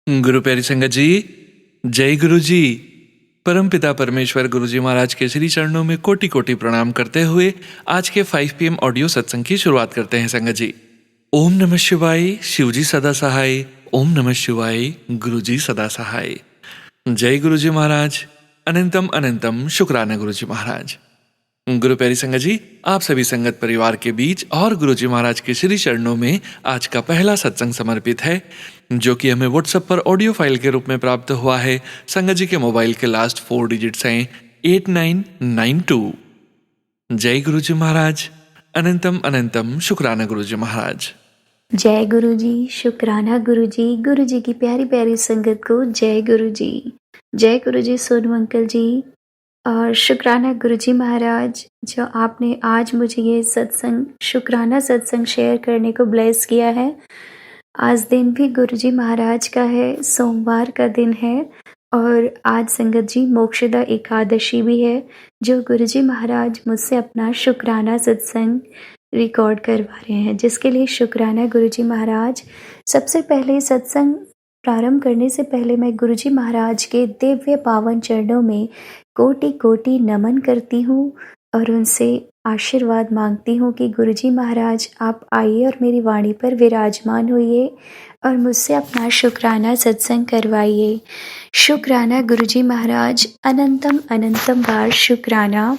गुरु प्यारी संगत जी, जय गुरु जी। परमपिता परमेश्वर गुरु जी महाराज के श्री चरणों में कोटि कोटि प्रणाम करते हुए आज के 5 PM ऑडियो सत्संग की शुरुआत करते हैं संगत जी। ओम नमः शिवाय, शिव जी सदा सहाय। ओम नमः शिवाय, गुरु जी सदा सहाय। जय गुरु जी महाराज। अनंतम अनंतम शुक्राना गुरु जी महाराज। गुरु प्यारी संगत जी, आप सभी संगत परिवार के बीच और गुरु जी महाराज के श्री चरणों में आज का पहला सत्संग समर्पित है, जो कि हमें व्हाट्सएप पर ऑडियो फाइल के रूप में प्राप्त हुआ है। संगत जी के मोबाइल के लास्ट 4 डिजिट्स हैं 8992। जय गुरु जी महाराज। अनंतम अनंतम शुक्राना गुरु जी महाराज। जय गुरु जी, शुक्राना गुरु जी की प्यारी प्यारी संगत को जय गुरु जी सोनू अंकल जी और शुक्राना गुरु जी महाराज, जो आपने आज मुझे ये सत्संग शुक्राना सत्संग शेयर करने को ब्लेस किया है। आज दिन भी गुरु जी महाराज का है, सोमवार का दिन है और आज संगत जी मोक्षदा एकादशी भी है, जो गुरु जी महाराज मुझसे अपना शुक्राना सत्संग रिकॉर्ड करवा रहे हैं, जिसके लिए शुक्राना गुरु जी महाराज। सबसे पहले सत्संग प्रारंभ करने से पहले मैं गुरु जी महाराज के दिव्य पावन चरणों में कोटि कोटि नमन करती हूँ और उनसे आशीर्वाद मांगती हूँ कि गुरु जी महाराज आप आइए और मेरी वाणी पर विराजमान होइए और मुझसे अपना शुक्राना सत्संग करवाइए। शुक्राना गुरु जी महाराज, अनंतम अनंतम बार शुक्राना।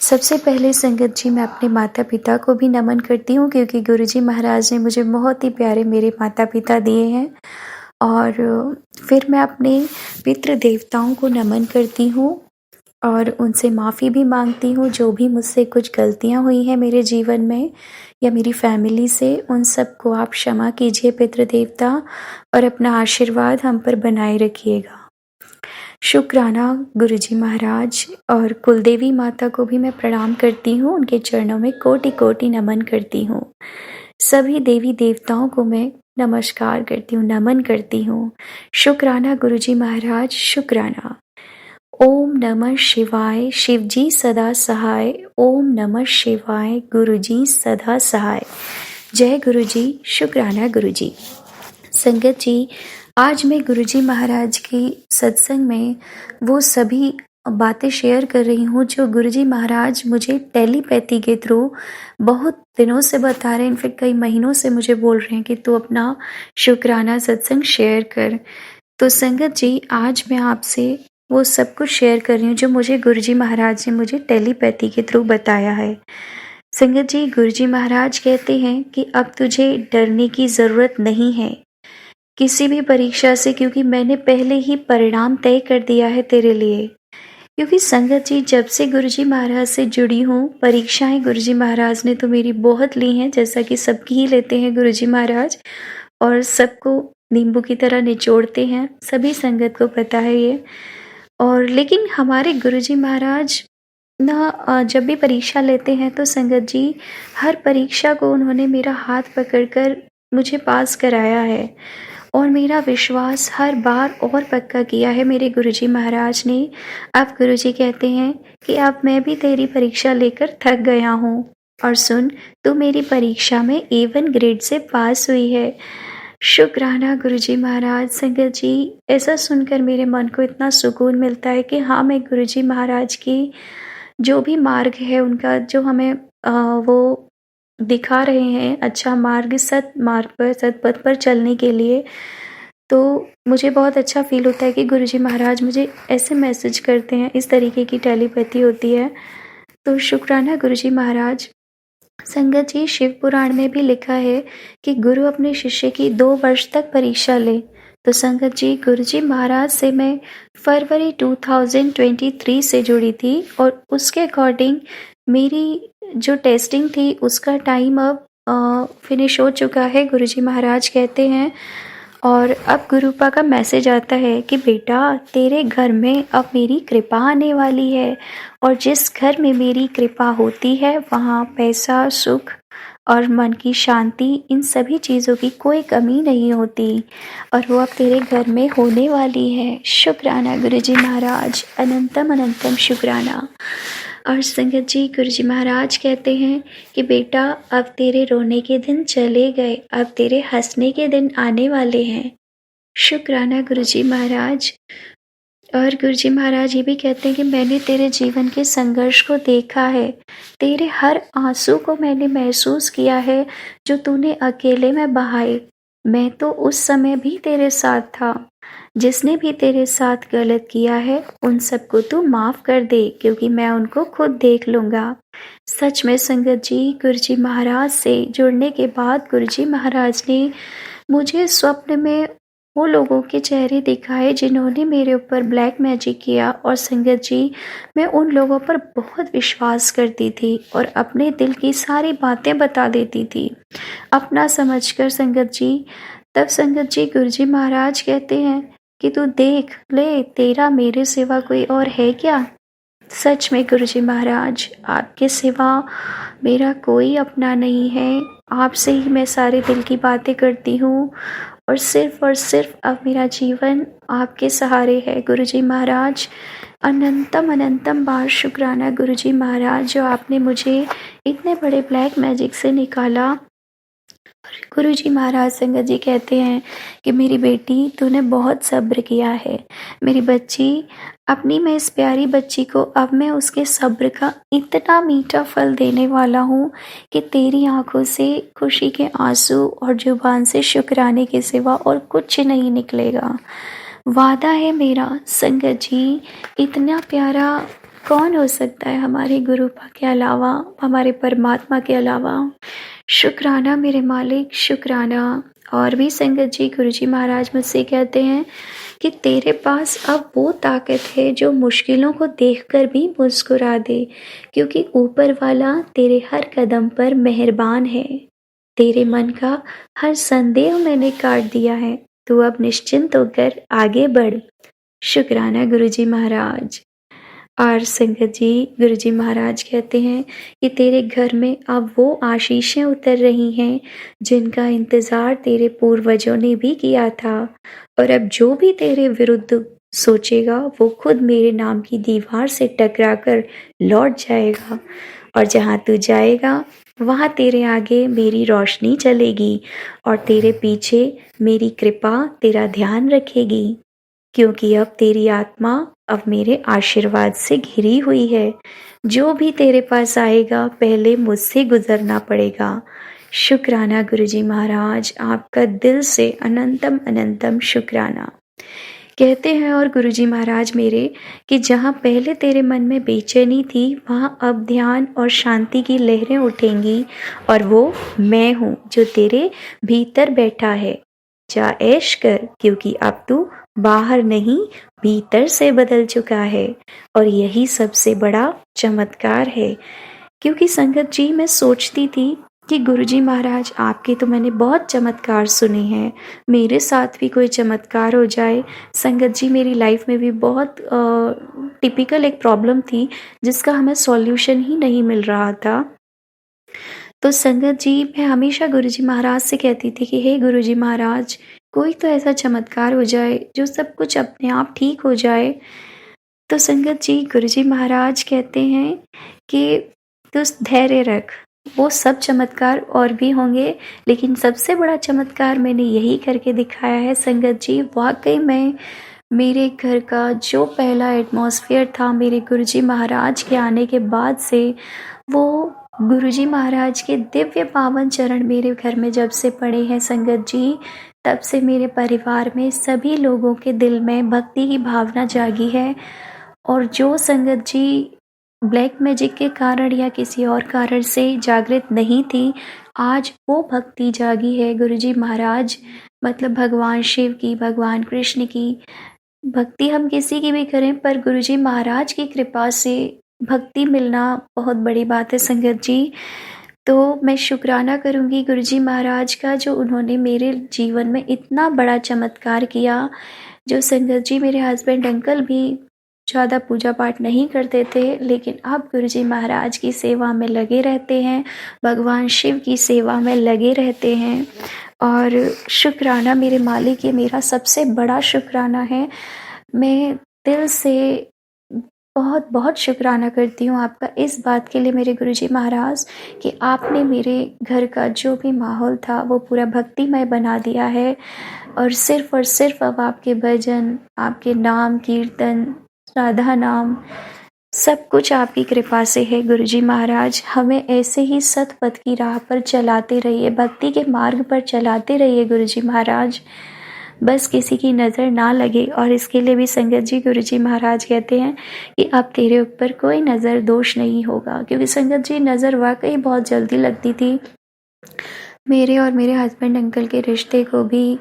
सबसे पहले संगत जी मैं अपने माता पिता को भी नमन करती हूँ, क्योंकि गुरु जी महाराज ने मुझे बहुत ही प्यारे मेरे माता पिता दिए हैं। और फिर मैं अपने पितृ देवताओं को नमन करती हूँ और उनसे माफ़ी भी मांगती हूँ, जो भी मुझसे कुछ गलतियाँ हुई हैं मेरे जीवन में या मेरी फैमिली से, उन सब को आप क्षमा कीजिए पितृ देवता, और अपना आशीर्वाद हम पर बनाए रखिएगा। शुक्राना गुरु जी महाराज। और कुलदेवी माता को भी मैं प्रणाम करती हूँ, उनके चरणों में कोटि कोटि नमन करती हूँ। सभी देवी देवताओं को मैं नमस्कार करती हूँ, नमन करती हूँ। शुक्राना गुरु जी महाराज, शुक्राना। ओम नमः शिवाय, शिव जी सदा सहाय। ओम नमः शिवाय, गुरु जी सदा सहाय। जय गुरु जी, शुक्राना गुरु जी। संगत जी, आज मैं गुरु जी महाराज की सत्संग में वो सभी बातें शेयर कर रही हूँ जो गुरु जी महाराज मुझे टेलीपैथी के थ्रू बहुत दिनों से बता रहे हैं। इनफेक्ट कई महीनों से मुझे बोल रहे हैं कि तू अपना शुक्राना सत्संग शेयर कर। तो संगत जी, आज मैं आपसे वो सब कुछ शेयर कर रही हूँ जो मुझे गुरु जी महाराज ने मुझे टेलीपैथी के थ्रू बताया है। संगत जी, गुरु जी महाराज कहते हैं कि अब तुझे डरने की ज़रूरत नहीं है किसी भी परीक्षा से, क्योंकि मैंने पहले ही परिणाम तय कर दिया है तेरे लिए। क्योंकि संगत जी, जब से गुरु जी महाराज से जुड़ी हूँ, परीक्षाएं गुरु जी महाराज ने तो मेरी बहुत ली हैं, जैसा कि सबकी ही लेते हैं गुरु जी महाराज, और सबको नींबू की तरह निचोड़ते हैं, सभी संगत को पता है ये। और लेकिन हमारे गुरु जी महाराज ना जब भी परीक्षा लेते हैं तो संगत जी, हर परीक्षा को उन्होंने मेरा हाथ पकड़कर मुझे पास कराया है और मेरा विश्वास हर बार और पक्का किया है मेरे गुरुजी महाराज ने। अब गुरुजी कहते हैं कि अब मैं भी तेरी परीक्षा लेकर थक गया हूँ और सुन, तू मेरी परीक्षा में A1 ग्रेड से पास हुई है। शुक्राना गुरुजी महाराज। संगत जी, ऐसा सुनकर मेरे मन को इतना सुकून मिलता है कि हाँ, मैं गुरुजी महाराज की जो भी मार्ग है उनका, जो हमें वो दिखा रहे हैं अच्छा मार्ग, सत मार्ग पर, सतपथ पर चलने के लिए, तो मुझे बहुत अच्छा फील होता है कि गुरुजी महाराज मुझे ऐसे मैसेज करते हैं। इस तरीके की टेलीपैथी होती है, तो शुक्राना गुरुजी महाराज। संगत जी, शिव पुराण में भी लिखा है कि गुरु अपने शिष्य की 2 वर्ष तक परीक्षा ले। तो संगत जी, गुरुजी महाराज से मैं फरवरी 2023 से जुड़ी थी और उसके अकॉर्डिंग मेरी जो टेस्टिंग थी उसका टाइम अब फिनिश हो चुका है, गुरुजी महाराज कहते हैं। और अब गुरुपा का मैसेज आता है कि बेटा, तेरे घर में अब मेरी कृपा आने वाली है, और जिस घर में मेरी कृपा होती है वहाँ पैसा, सुख और मन की शांति, इन सभी चीज़ों की कोई कमी नहीं होती, और वो अब तेरे घर में होने वाली है। शुक्राना गुरुजी महाराज, अनंतम अनंतम शुक्राना। और संगत जी, गुरुजी महाराज कहते हैं कि बेटा, अब तेरे रोने के दिन चले गए, अब तेरे हंसने के दिन आने वाले हैं। शुक्राना गुरुजी महाराज। और गुरुजी महाराज ये भी कहते हैं कि मैंने तेरे जीवन के संघर्ष को देखा है, तेरे हर आंसू को मैंने महसूस किया है जो तूने अकेले में बहाए। मैं तो उस समय भी तेरे साथ था। जिसने भी तेरे साथ गलत किया है उन सबको तू माफ कर दे, क्योंकि मैं उनको खुद देख लूँगा। सच में संगत जी, गुरुजी महाराज से जुड़ने के बाद गुरुजी महाराज ने मुझे स्वप्न में वो लोगों के चेहरे दिखाए जिन्होंने मेरे ऊपर ब्लैक मैजिक किया। और संगत जी, मैं उन लोगों पर बहुत विश्वास करती थी और अपने दिल की सारी बातें बता देती थी अपना समझकर संगत जी। तब संगत जी गुरुजी महाराज कहते हैं कि तू देख ले, तेरा मेरे सिवा कोई और है क्या। सच में गुरुजी महाराज, आपके सिवा मेरा कोई अपना नहीं है। आपसे ही मैं सारे दिल की बातें करती हूँ और सिर्फ अब मेरा जीवन आपके सहारे है गुरुजी महाराज। अनंतम अनंतम बार शुक्राना गुरुजी महाराज, जो आपने मुझे इतने बड़े ब्लैक मैजिक से निकाला। गुरुजी महाराज संगत जी कहते हैं कि मेरी बेटी, तूने बहुत सब्र किया है। मेरी बच्ची, अपनी मैं इस प्यारी बच्ची को अब मैं उसके सब्र का इतना मीठा फल देने वाला हूँ कि तेरी आंखों से खुशी के आंसू और जुबान से शुक्राने के सिवा और कुछ नहीं निकलेगा। वादा है मेरा संगत जी। इतना प्यारा कौन हो सकता है हमारे गुरु के अलावा, हमारे परमात्मा के अलावा। शुक्राना मेरे मालिक, शुक्राना। और भी संगत जी गुरुजी महाराज मुझसे कहते हैं कि तेरे पास अब वो ताकत है जो मुश्किलों को देखकर भी मुस्कुरा दे, क्योंकि ऊपर वाला तेरे हर कदम पर मेहरबान है। तेरे मन का हर संदेह मैंने काट दिया है। तू अब निश्चिंत होकर आगे बढ़। शुक्राना गुरुजी महाराज। और संगत जी गुरुजी महाराज कहते हैं कि तेरे घर में अब वो आशीषें उतर रही हैं जिनका इंतज़ार तेरे पूर्वजों ने भी किया था। और अब जो भी तेरे विरुद्ध सोचेगा वो खुद मेरे नाम की दीवार से टकरा कर लौट जाएगा। और जहाँ तू जाएगा वहाँ तेरे आगे मेरी रोशनी चलेगी और तेरे पीछे मेरी कृपा तेरा ध्यान रखेगी, क्योंकि अब तेरी आत्मा अब मेरे आशीर्वाद से घिरी हुई है। जो भी तेरे पास आएगा पहले मुझसे गुजरना पड़ेगा। शुक्राना गुरुजी महाराज, आपका दिल से अनंतम अनंतम शुक्राना। कहते हैं और गुरुजी महाराज मेरे कि जहाँ पहले तेरे मन में बेचैनी थी वहाँ अब ध्यान और शांति की लहरें उठेंगी, और वो मैं हूँ जो तेरे भीतर बैठा है। जा ऐश कर, क्योंकि अब तू बाहर नहीं भीतर से बदल चुका है। और यही सबसे बड़ा चमत्कार है। क्योंकि संगत जी, मैं सोचती थी कि गुरुजी महाराज, आपके तो मैंने बहुत चमत्कार सुने हैं, मेरे साथ भी कोई चमत्कार हो जाए। संगत जी, मेरी लाइफ में भी बहुत टिपिकल एक प्रॉब्लम थी जिसका हमें सॉल्यूशन ही नहीं मिल रहा था। तो संगत जी, मैं हमेशा गुरुजी महाराज से कहती थी कि हे गुरुजी महाराज, कोई तो ऐसा चमत्कार हो जाए जो सब कुछ अपने आप ठीक हो जाए। तो संगत जी गुरुजी महाराज कहते हैं कि तू धैर्य रख, वो सब चमत्कार और भी होंगे, लेकिन सबसे बड़ा चमत्कार मैंने यही करके दिखाया है। संगत जी, वाकई में मेरे घर का जो पहला एटमॉस्फेयर था मेरे गुरुजी महाराज के आने के बाद से, वो गुरुजी महाराज के दिव्य पावन चरण मेरे घर में जब से पड़े हैं संगत जी, तब से मेरे परिवार में सभी लोगों के दिल में भक्ति की भावना जागी है। और जो संगत जी ब्लैक मैजिक के कारण या किसी और कारण से जागृत नहीं थी, आज वो भक्ति जागी है। गुरुजी महाराज मतलब भगवान शिव की, भगवान कृष्ण की भक्ति हम किसी की भी करें, पर गुरुजी महाराज की कृपा से भक्ति मिलना बहुत बड़ी बात है संगत जी। तो मैं शुक्राना करूँगी गुरुजी महाराज का, जो उन्होंने मेरे जीवन में इतना बड़ा चमत्कार किया। जो संगत जी, मेरे हस्बैंड अंकल भी ज़्यादा पूजा पाठ नहीं करते थे, लेकिन अब गुरुजी महाराज की सेवा में लगे रहते हैं, भगवान शिव की सेवा में लगे रहते हैं। और शुक्राना मेरे मालिक, ये मेरा सबसे बड़ा शुक्राना है। मैं दिल से बहुत बहुत शुक्राना करती हूँ आपका इस बात के लिए मेरे गुरुजी महाराज कि आपने मेरे घर का जो भी माहौल था वो पूरा भक्तिमय बना दिया है और सिर्फ अब आपके भजन, आपके नाम कीर्तन, राधा नाम सब कुछ आपकी कृपा से है गुरुजी महाराज। हमें ऐसे ही सत पथ की राह पर चलाते रहिए, भक्ति के मार्ग पर चलाते रहिए गुरुजी महाराज। बस किसी की नज़र ना लगे और इसके लिए भी संगत जी गुरुजी महाराज कहते हैं कि अब तेरे ऊपर कोई नज़र दोष नहीं होगा, क्योंकि संगत जी नज़र वाकई बहुत जल्दी लगती थी मेरे और मेरे हस्बैंड अंकल के रिश्ते को भी,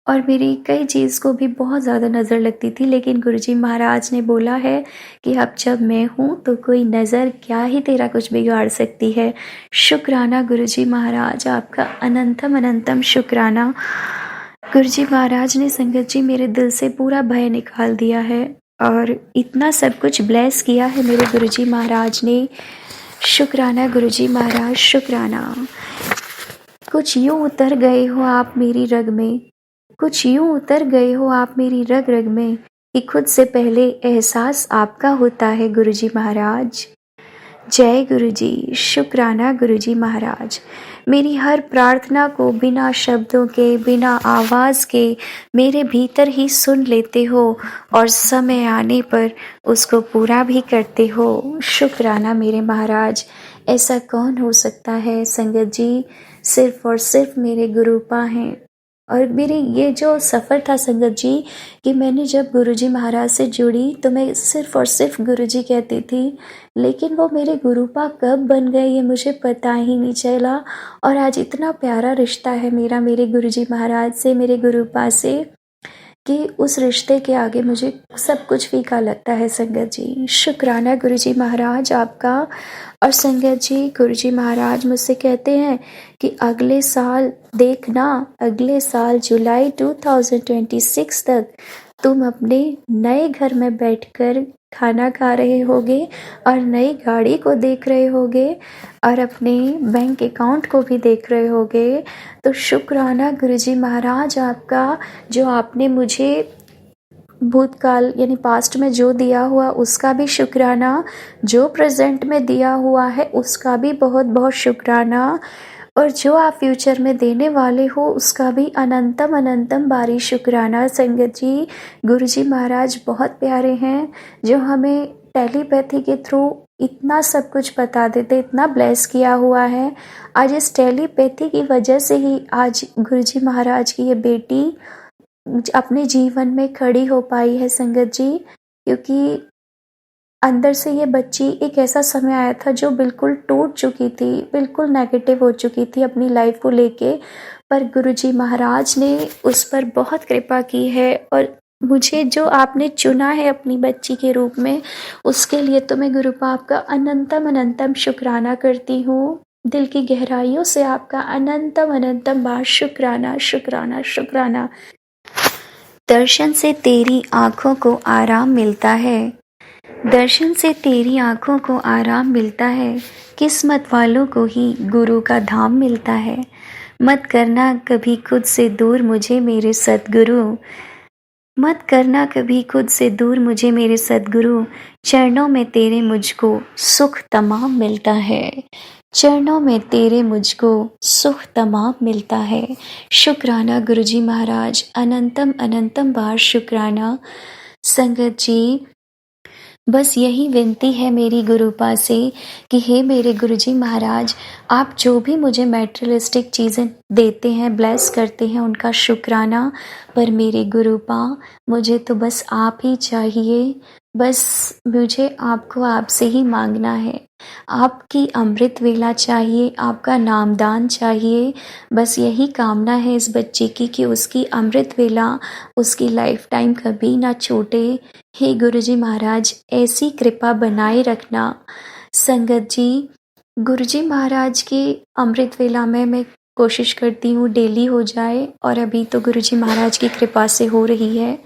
और मेरी कई चीज़ को भी बहुत ज़्यादा नज़र लगती थी। लेकिन गुरुजी महाराज ने बोला है कि अब जब मैं हूँ तो कोई नज़र क्या ही तेरा कुछ बिगाड़ सकती है। शुक्राना गुरुजी महाराज, आपका अनंतम अनंतम शुक्राना। गुरुजी महाराज ने संगत जी मेरे दिल से पूरा भय निकाल दिया है और इतना सब कुछ ब्लेस किया है मेरे गुरुजी महाराज ने। शुक्राना गुरुजी महाराज, शुक्राना। कुछ यूं उतर गए हो आप मेरी रग में, कुछ यूं उतर गए हो आप मेरी रग रग में कि खुद से पहले एहसास आपका होता है गुरुजी महाराज। जय गुरुजी, शुक्राना गुरुजी महाराज। मेरी हर प्रार्थना को बिना शब्दों के, बिना आवाज़ के मेरे भीतर ही सुन लेते हो और समय आने पर उसको पूरा भी करते हो। शुक्राना मेरे महाराज। ऐसा कौन हो सकता है संगत जी, सिर्फ और सिर्फ मेरे गुरुपा हैं। और मेरी ये जो सफ़र था संगत जी कि मैंने जब गुरुजी महाराज से जुड़ी तो मैं सिर्फ और सिर्फ गुरुजी कहती थी, लेकिन वो मेरे गुरुपा कब बन गए ये मुझे पता ही नहीं चला। और आज इतना प्यारा रिश्ता है मेरा मेरे गुरुजी महाराज से, मेरे गुरुपा से, कि उस रिश्ते के आगे मुझे सब कुछ फीका लगता है संगत जी। शुक्राना गुरुजी महाराज आपका। और संगत जी गुरुजी महाराज मुझसे कहते हैं कि अगले साल देखना, अगले साल जुलाई 2026 तक तुम अपने नए घर में बैठकर खाना खा रहे होगे और नई गाड़ी को देख रहे होगे और अपने बैंक अकाउंट को भी देख रहे होगे। तो शुक्राना गुरुजी महाराज आपका, जो आपने मुझे भूतकाल यानी पास्ट में जो दिया हुआ उसका भी शुक्राना, जो प्रेजेंट में दिया हुआ है उसका भी बहुत बहुत शुक्राना, और जो आप फ्यूचर में देने वाले हो उसका भी अनंतम अनंतम बारी शुक्राना। संगत जी गुरुजी महाराज बहुत प्यारे हैं, जो हमें टेलीपैथी के थ्रू इतना सब कुछ बता देते, इतना ब्लेस किया हुआ है। आज इस टेलीपैथी की वजह से ही आज गुरुजी महाराज की ये बेटी अपने जीवन में खड़ी हो पाई है संगत जी, क्योंकि अंदर से ये बच्ची, एक ऐसा समय आया था जो बिल्कुल टूट चुकी थी, बिल्कुल नेगेटिव हो चुकी थी अपनी लाइफ को लेके, पर गुरुजी महाराज ने उस पर बहुत कृपा की है। और मुझे जो आपने चुना है अपनी बच्ची के रूप में, उसके लिए तो मैं गुरुपा आपका अनंतम अनंतम शुक्राना करती हूँ। दिल की गहराइयों से आपका अनंतम अनंतम बार शुक्राना शुक्राना शुक्राना। दर्शन से तेरी आँखों को आराम मिलता है, दर्शन से तेरी आँखों को आराम मिलता है, किस्मत वालों को ही गुरु का धाम मिलता है। मत करना कभी खुद से दूर मुझे मेरे सद्गुरु, मत करना कभी खुद से दूर मुझे मेरे सद्गुरु, चरणों में तेरे मुझको सुख तमाम मिलता है, चरणों में तेरे मुझको सुख तमाम मिलता है। शुक्राना गुरुजी महाराज, अनंतम अनंतम बार शुक्राना। संगत जी बस यही विनती है मेरी गुरुपा से कि हे मेरे गुरुजी महाराज, आप जो भी मुझे मैटेरियलिस्टिक चीज़ें देते हैं, ब्लेस करते हैं, उनका शुक्राना, पर मेरे गुरुपा मुझे तो बस आप ही चाहिए। बस मुझे आपको आपसे ही मांगना है, आपकी अमृत वेला चाहिए, आपका नामदान चाहिए। बस यही कामना है इस बच्ची की कि उसकी अमृत वेला, उसकी लाइफ टाइम कभी ना छूटे। हे गुरुजी महाराज, ऐसी कृपा बनाए रखना। संगत जी गुरुजी महाराज की अमृत वेला में मैं कोशिश करती हूँ डेली हो जाए, और अभी तो गुरुजी महाराज की कृपा से हो रही है।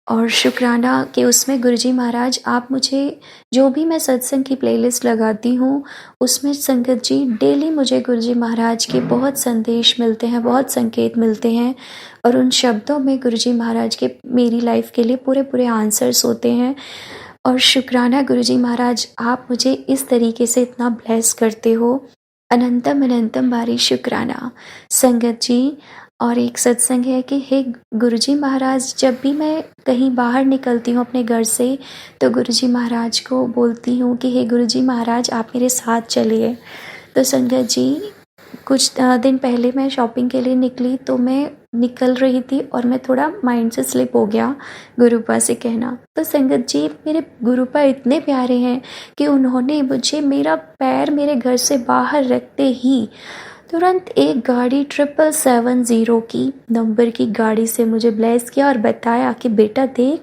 और शुक्राना कि उसमें गुरुजी महाराज आप मुझे, जो भी मैं सत्संग की प्लेलिस्ट लगाती हूँ उसमें संगत जी डेली मुझे गुरुजी महाराज के बहुत संदेश मिलते हैं, बहुत संकेत मिलते हैं, और उन शब्दों में गुरुजी महाराज के मेरी लाइफ के लिए पूरे पूरे आंसर्स होते हैं। और शुक्राना गुरुजी महाराज, आप मुझे इस तरीके से इतना ब्लेस करते हो। अनंतम अनंतम बारी शुक्राना संगत जी। और एक सत्संग है कि हे गुरुजी महाराज, जब भी मैं कहीं बाहर निकलती हूँ अपने घर से तो गुरुजी महाराज को बोलती हूँ कि हे गुरुजी महाराज, आप मेरे साथ चलिए। तो संगत जी, कुछ दिन पहले मैं शॉपिंग के लिए निकली तो मैं निकल रही थी और मैं थोड़ा माइंड से स्लिप हो गया गुरुपा से कहना। तो संगत जी, मेरे गुरुपा इतने प्यारे हैं कि उन्होंने मुझे मेरा पैर मेरे घर से बाहर रखते ही तुरंत एक गाड़ी 7770 की नंबर की गाड़ी से मुझे ब्लेस किया और बताया कि बेटा देख,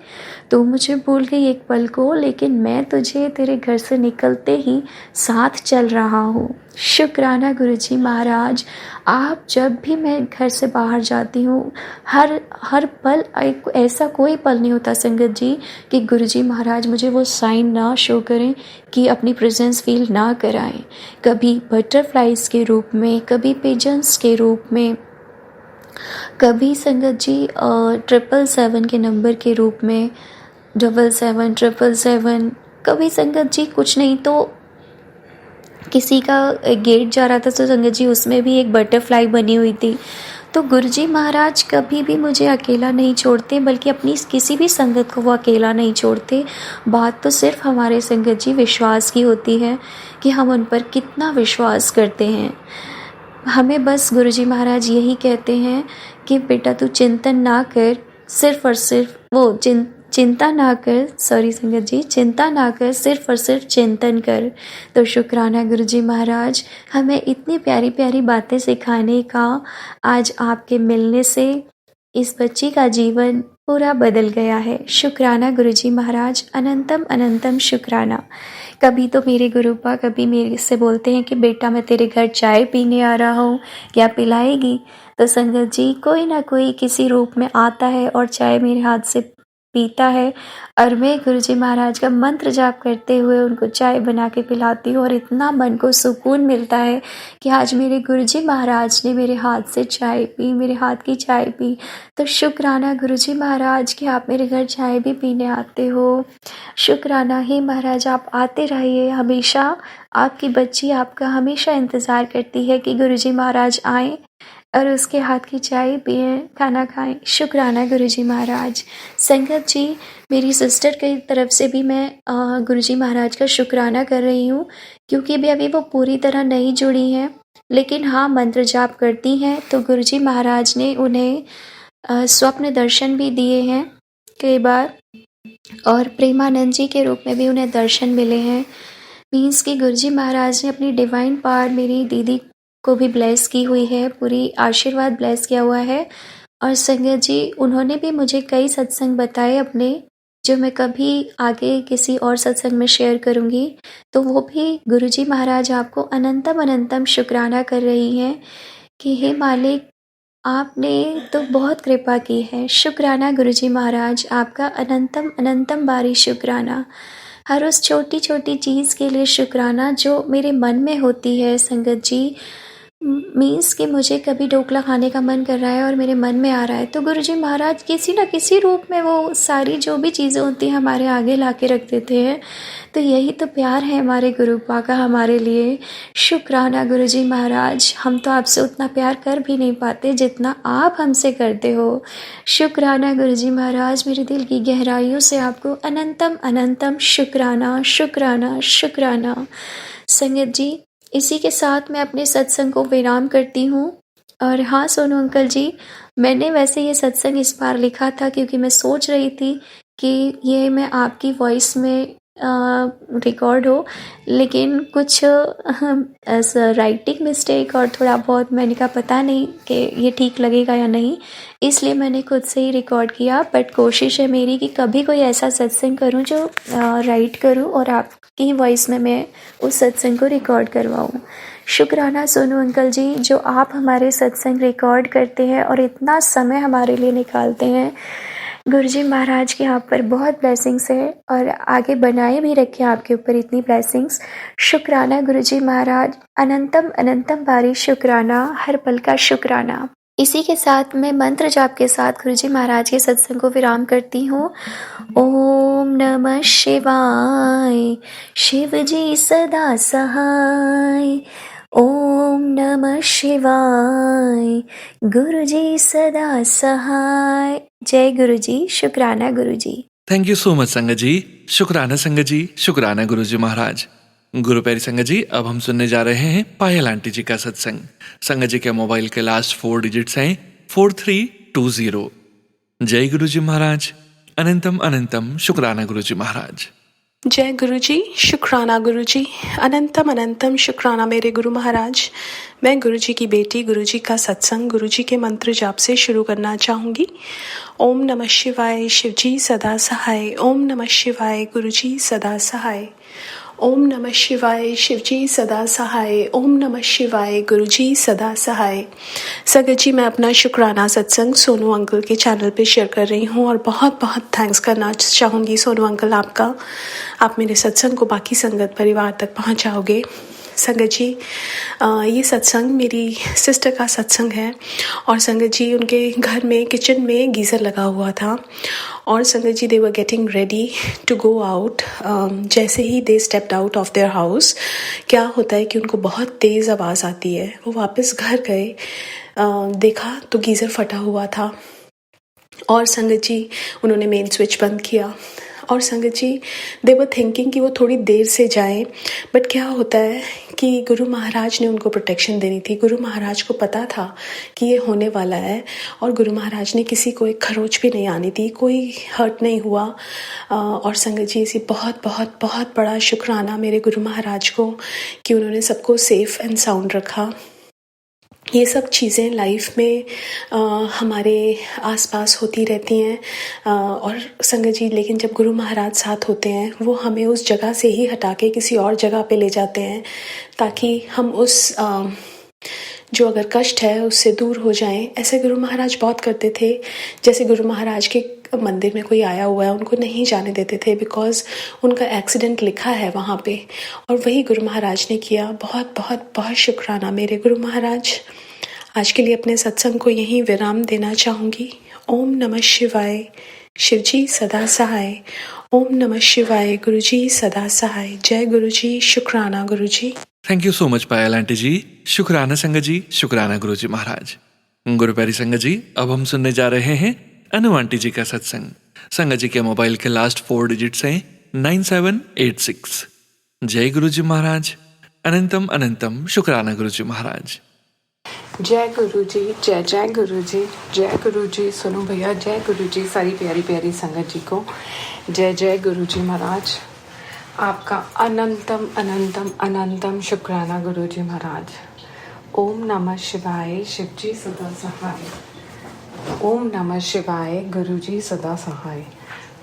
तू मुझे भूल गई एक पल को, लेकिन मैं तुझे तेरे घर से निकलते ही साथ चल रहा हूँ। शुक्राना गुरुजी महाराज, आप जब भी मैं घर से बाहर जाती हूँ, हर पल ऐसा कोई पल नहीं होता संगत जी कि गुरुजी महाराज मुझे वो साइन ना शो करें, कि अपनी प्रेजेंस फील ना कराएं। कभी बटरफ्लाइज के रूप में, कभी पिजन्स के रूप में, कभी संगत जी 777 के नंबर के रूप में, 7777, कभी संगत जी कुछ नहीं तो किसी का गेट जा रहा था तो संगत जी उसमें भी एक बटरफ्लाई बनी हुई थी। तो गुरुजी महाराज कभी भी मुझे अकेला नहीं छोड़ते, बल्कि अपनी किसी भी संगत को वो अकेला नहीं छोड़ते। बात तो सिर्फ हमारे संगत जी विश्वास की होती है कि हम उन पर कितना विश्वास करते हैं। हमें बस गुरुजी महाराज यही कहते हैं कि बेटा तू चिंतन ना कर, सिर्फ और सिर्फ वो चिंता ना कर, सॉरी संगत जी, चिंता ना कर, सिर्फ और सिर्फ चिंतन कर। तो शुक्राना गुरुजी महाराज, हमें इतनी प्यारी प्यारी बातें सिखाने का। आज आपके मिलने से इस बच्ची का जीवन पूरा बदल गया है। शुक्राना गुरुजी महाराज, अनंतम अनंतम शुक्राना। कभी तो मेरे गुरुपा कभी मेरे से बोलते हैं कि बेटा मैं तेरे घर चाय पीने आ रहा हूँ, क्या पिलाएगी? तो संगत जी, कोई ना कोई किसी रूप में आता है और चाय मेरे हाथ से पीता है और मैं गुरुजी महाराज का मंत्र जाप करते हुए उनको चाय बना के पिलाती हूँ और इतना मन को सुकून मिलता है कि आज मेरे गुरुजी महाराज ने मेरे हाथ से चाय पी, मेरे हाथ की चाय पी। तो शुक्राना गुरुजी महाराज कि आप मेरे घर चाय भी पीने आते हो। शुक्राना ही महाराज, आप आते रहिए हमेशा। आपकी बच्ची आपका हमेशा इंतज़ार करती है कि गुरुजी महाराज आएँ और उसके हाथ की चाय पिए, खाना खाएं। शुक्राना गुरुजी महाराज। संगत जी, मेरी सिस्टर की तरफ से भी मैं गुरुजी महाराज का शुक्राना कर रही हूँ, क्योंकि अभी वो पूरी तरह नहीं जुड़ी हैं, लेकिन हाँ मंत्र जाप करती हैं। तो गुरुजी महाराज ने उन्हें स्वप्न दर्शन भी दिए हैं कई बार, और प्रेमानंद जी के रूप में भी उन्हें दर्शन मिले हैं। मीन्स कि गुरुजी महाराज ने अपनी डिवाइन पावर मेरी दीदी को भी ब्लेस की हुई है, पूरी आशीर्वाद ब्लेस किया हुआ है। और संगत जी, उन्होंने भी मुझे कई सत्संग बताए अपने, जो मैं कभी आगे किसी और सत्संग में शेयर करूँगी। तो वो भी गुरुजी महाराज आपको अनंतम अनंतम शुक्राना कर रही हैं कि हे मालिक, आपने तो बहुत कृपा की है। शुक्राना गुरुजी महाराज, आपका अनंतम अनंतम बारी शुक्राना। हर उस छोटी छोटी चीज़ के लिए शुक्राना जो मेरे मन में होती है संगत जी। मीन्स कि मुझे कभी ढोकला खाने का मन कर रहा है और मेरे मन में आ रहा है, तो गुरुजी महाराज किसी न किसी रूप में वो सारी जो भी चीज़ें होती हैं हमारे आगे ला के रख देते हैं। तो यही तो प्यार है हमारे गुरुपा का हमारे लिए। शुक्राना गुरुजी महाराज, हम तो आपसे उतना प्यार कर भी नहीं पाते जितना आप हमसे करते हो। शुक्राना गुरुजी महाराज, मेरे दिल की गहराइयों से आपको अनंतम अनंतम शुक्राना शुक्राना शुक्राना। संगत जी, इसी के साथ मैं अपने सत्संग को विराम करती हूँ। और हाँ सोनू अंकल जी, मैंने वैसे ये सत्संग इस बार लिखा था क्योंकि मैं सोच रही थी कि ये मैं आपकी वॉइस में रिकॉर्ड हो, लेकिन कुछ ऐसा राइटिंग मिस्टेक और थोड़ा बहुत मैंने कहा पता नहीं कि ये ठीक लगेगा या नहीं, इसलिए मैंने खुद से ही रिकॉर्ड किया। बट कोशिश है मेरी कि कभी कोई ऐसा सत्संग करूं जो राइट करूं और आपकी वॉइस में मैं उस सत्संग को रिकॉर्ड करवाऊं। शुक्राना सोनू अंकल जी, जो आप हमारे सत्संग रिकॉर्ड करते हैं और इतना समय हमारे लिए निकालते हैं। गुरुजी महाराज के आप पर बहुत ब्लेसिंग्स है और आगे बनाए भी रखें आपके ऊपर इतनी ब्लेसिंग्स। शुक्राना गुरुजी महाराज, अनंतम अनंतम बारी शुक्राना, हर पल का शुक्राना। इसी के साथ मैं मंत्र जाप के साथ गुरुजी महाराज के सत्संग को विराम करती हूँ। ओम नमः शिवाय, शिव जी सदा सहाय। ओम नमः शिवाय, गुरु जी सदा सहाय। जय गुरु जी, शुक्राना Guru ji. Thank you so much संगत जी। शुक्राना संगत जी, शुक्राना गुरु जी महाराज। गुरु प्यारी संगत जी, अब हम सुनने जा रहे हैं पायल आंटी जी का सत्संग। संगत जी के मोबाइल के लास्ट 4 डिजिट्स हैं 4320। जय गुरु जी महाराज। अनंतम अनंतम शुक्राना गुरु जी महाराज। जय गुरु जी, शुक्राना गुरु जी। अनंतम अनंतम शुक्राना मेरे गुरु महाराज। मैं गुरु जी की बेटी गुरु जी का सत्संग गुरु जी के मंत्र जाप से शुरू करना चाहूँगी। ओम नमः शिवाय, शिव जी सदा सहाय। ओम नमः शिवाय, गुरु जी सदा सहाय। ओम नमः शिवाय, शिव जी सदा सहाय। ओम नमः शिवाय, गुरु जी सदा सहाय। संगत जी, मैं अपना शुक्राना सत्संग सोनू अंकल के चैनल पे शेयर कर रही हूँ और बहुत बहुत थैंक्स करना चाहूँगी सोनू अंकल आपका। आप मेरे सत्संग को बाकी संगत परिवार तक पहुँचाओगे। संगत जी, ये सत्संग मेरी सिस्टर का सत्संग है और संगत जी उनके घर में किचन में गीज़र लगा हुआ था और संगत जी they were getting ready to go out. जैसे ही they stepped out of their house, क्या होता है कि उनको बहुत तेज़ आवाज़ आती है। वो वापस घर गए, देखा तो गीज़र फटा हुआ था और संगत जी उन्होंने मेन स्विच बंद किया और संगत जी दे वर थिंकिंग कि वो थोड़ी देर से जाएं, बट क्या होता है कि गुरु महाराज ने उनको प्रोटेक्शन देनी थी। गुरु महाराज को पता था कि ये होने वाला है और गुरु महाराज ने किसी को एक खरोच भी नहीं आनी थी, कोई हर्ट नहीं हुआ। और संगत जी इसी बहुत बहुत बहुत बड़ा शुक्राना मेरे गुरु महाराज को कि उन्होंने सबको सेफ एंड साउंड रखा। ये सब चीज़ें लाइफ में हमारे आसपास होती रहती हैं और संगत जी, लेकिन जब गुरु महाराज साथ होते हैं वो हमें उस जगह से ही हटा के किसी और जगह पे ले जाते हैं ताकि हम उस जो अगर कष्ट है उससे दूर हो जाएं। ऐसे गुरु महाराज बहुत करते थे। जैसे गुरु महाराज के मंदिर में कोई आया हुआ है, उनको नहीं जाने देते थे बिकॉज उनका एक्सीडेंट लिखा है वहाँ पे, और वही गुरु महाराज ने किया। बहुत बहुत बहुत शुक्राना मेरे गुरु महाराज। आज के लिए अपने सत्संग को यहीं विराम देना चाहूँगी। ओम नमः शिवाय, शिव जी सदा सहाय। ओम नमः शिवाय, गुरु जी सदा सहाय। जय गुरु जी, शुक्राना Guru ji. Thank you so much Payal aunty ji. शुक्राना संगत जी, शुक्राना गुरु जी महाराज। गुरु प्यारी संगत जी, अब हम सुनने जा रहे हैं अनु आंटी जी का सत्संग। संगत जी के मोबाइल के लास्ट 4 डिजिट्स हैं 9786। जय गुरु जी महाराज। अनंतम अनंतम शुक्राना गुरु जी महाराज। जय गुरु जी, जय जय गुरु जी, जय गुरु जी। सुनो भैया, जय गुरु जी। सारी प्यारी प्यारी संगत जी को जय जय गुरु जी महाराज। आपका अनंतम अनंतम अनंतम शुक्राना गुरु जी महाराज। ओम नमः शिवाय, शिव जी सदा सहाय। ओम नमः शिवाय, गुरु जी सदा सहाय।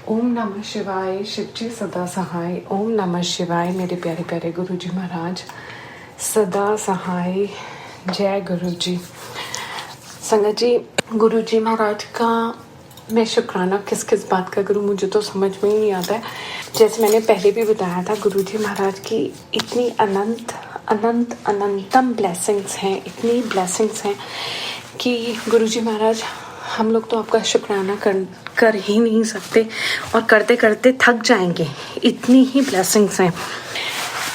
ओम नमः शिवाय, शिव जी सदा सहाय। ओम नमः शिवाय, मेरे प्यारे प्यारे गुरु जी महाराज सदा सहाय। जय गुरु जी। संगत जी, गुरु जी महाराज का मैं शुक्राना किस किस बात का करूँ, मुझे तो समझ में ही नहीं आता है। जैसे मैंने पहले भी बताया था, गुरु जी महाराज की इतनी अनंत अनंत अनंतम ब्लेसिंग्स हैं, इतनी ब्लेसिंग्स हैं कि गुरु जी महाराज हम लोग तो आपका शुक्राना कर ही नहीं सकते और करते करते थक जाएंगे, इतनी ही ब्लेसिंग्स हैं।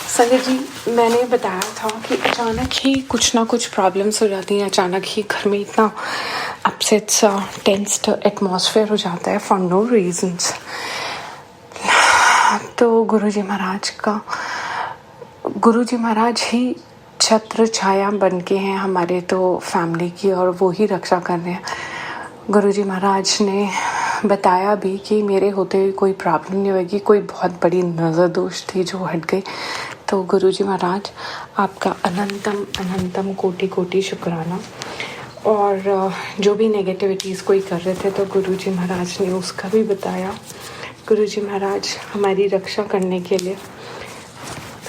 संगत जी, मैंने बताया था कि अचानक ही कुछ ना कुछ प्रॉब्लम्स हो जाती हैं। अचानक ही घर में इतना अपसेट सा टेंस्ड एटमॉस्फेयर हो जाता है फॉर नो रीजंस। तो गुरुजी महाराज ही छत्र छाया बन के हैं हमारे तो फैमिली की, और वो ही रक्षा कर रहे हैं। गुरुजी महाराज ने बताया भी कि मेरे होते हुए कोई प्रॉब्लम नहीं होगी। कोई बहुत बड़ी नज़र दोष थी जो हट गई। तो गुरुजी महाराज आपका अनंतम अनंतम कोटि कोटि शुक्राना। और जो भी नेगेटिविटीज़ कोई कर रहे थे तो गुरुजी महाराज ने उसका भी बताया। गुरुजी महाराज हमारी रक्षा करने के लिए,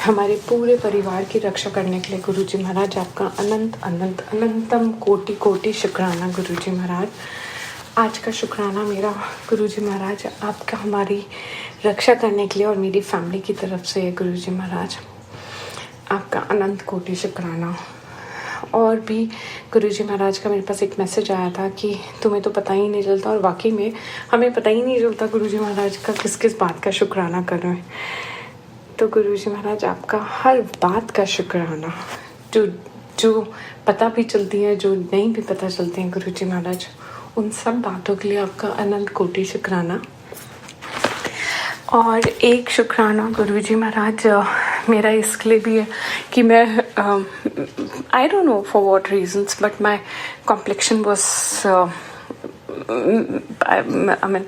हमारे पूरे परिवार की रक्षा करने के लिए गुरुजी महाराज आपका अनंत अनंत अनंतम कोटि कोटि शुक्राना गुरुजी महाराज। आज का शुक्राना मेरा गुरुजी महाराज आपका हमारी रक्षा करने के लिए और मेरी फैमिली की तरफ से गुरुजी महाराज आपका अनंत कोटि शुक्राना। और भी गुरुजी महाराज का मेरे पास एक मैसेज आया था कि तुम्हें तो पता ही नहीं चलता, और वाकई में हमें पता ही नहीं चलता गुरुजी महाराज का किस किस बात का शुक्राना कर रहे हैं। तो गुरुजी महाराज आपका हर बात का शुक्राना, जो जो पता भी चलती है, जो नहीं भी पता चलती हैं गुरुजी महाराज, उन सब बातों के लिए आपका अनंत कोटि शुक्राना। और एक शुक्राना गुरुजी महाराज मेरा इसके लिए भी है कि मैं I don't know for what reasons but my complexion was I mean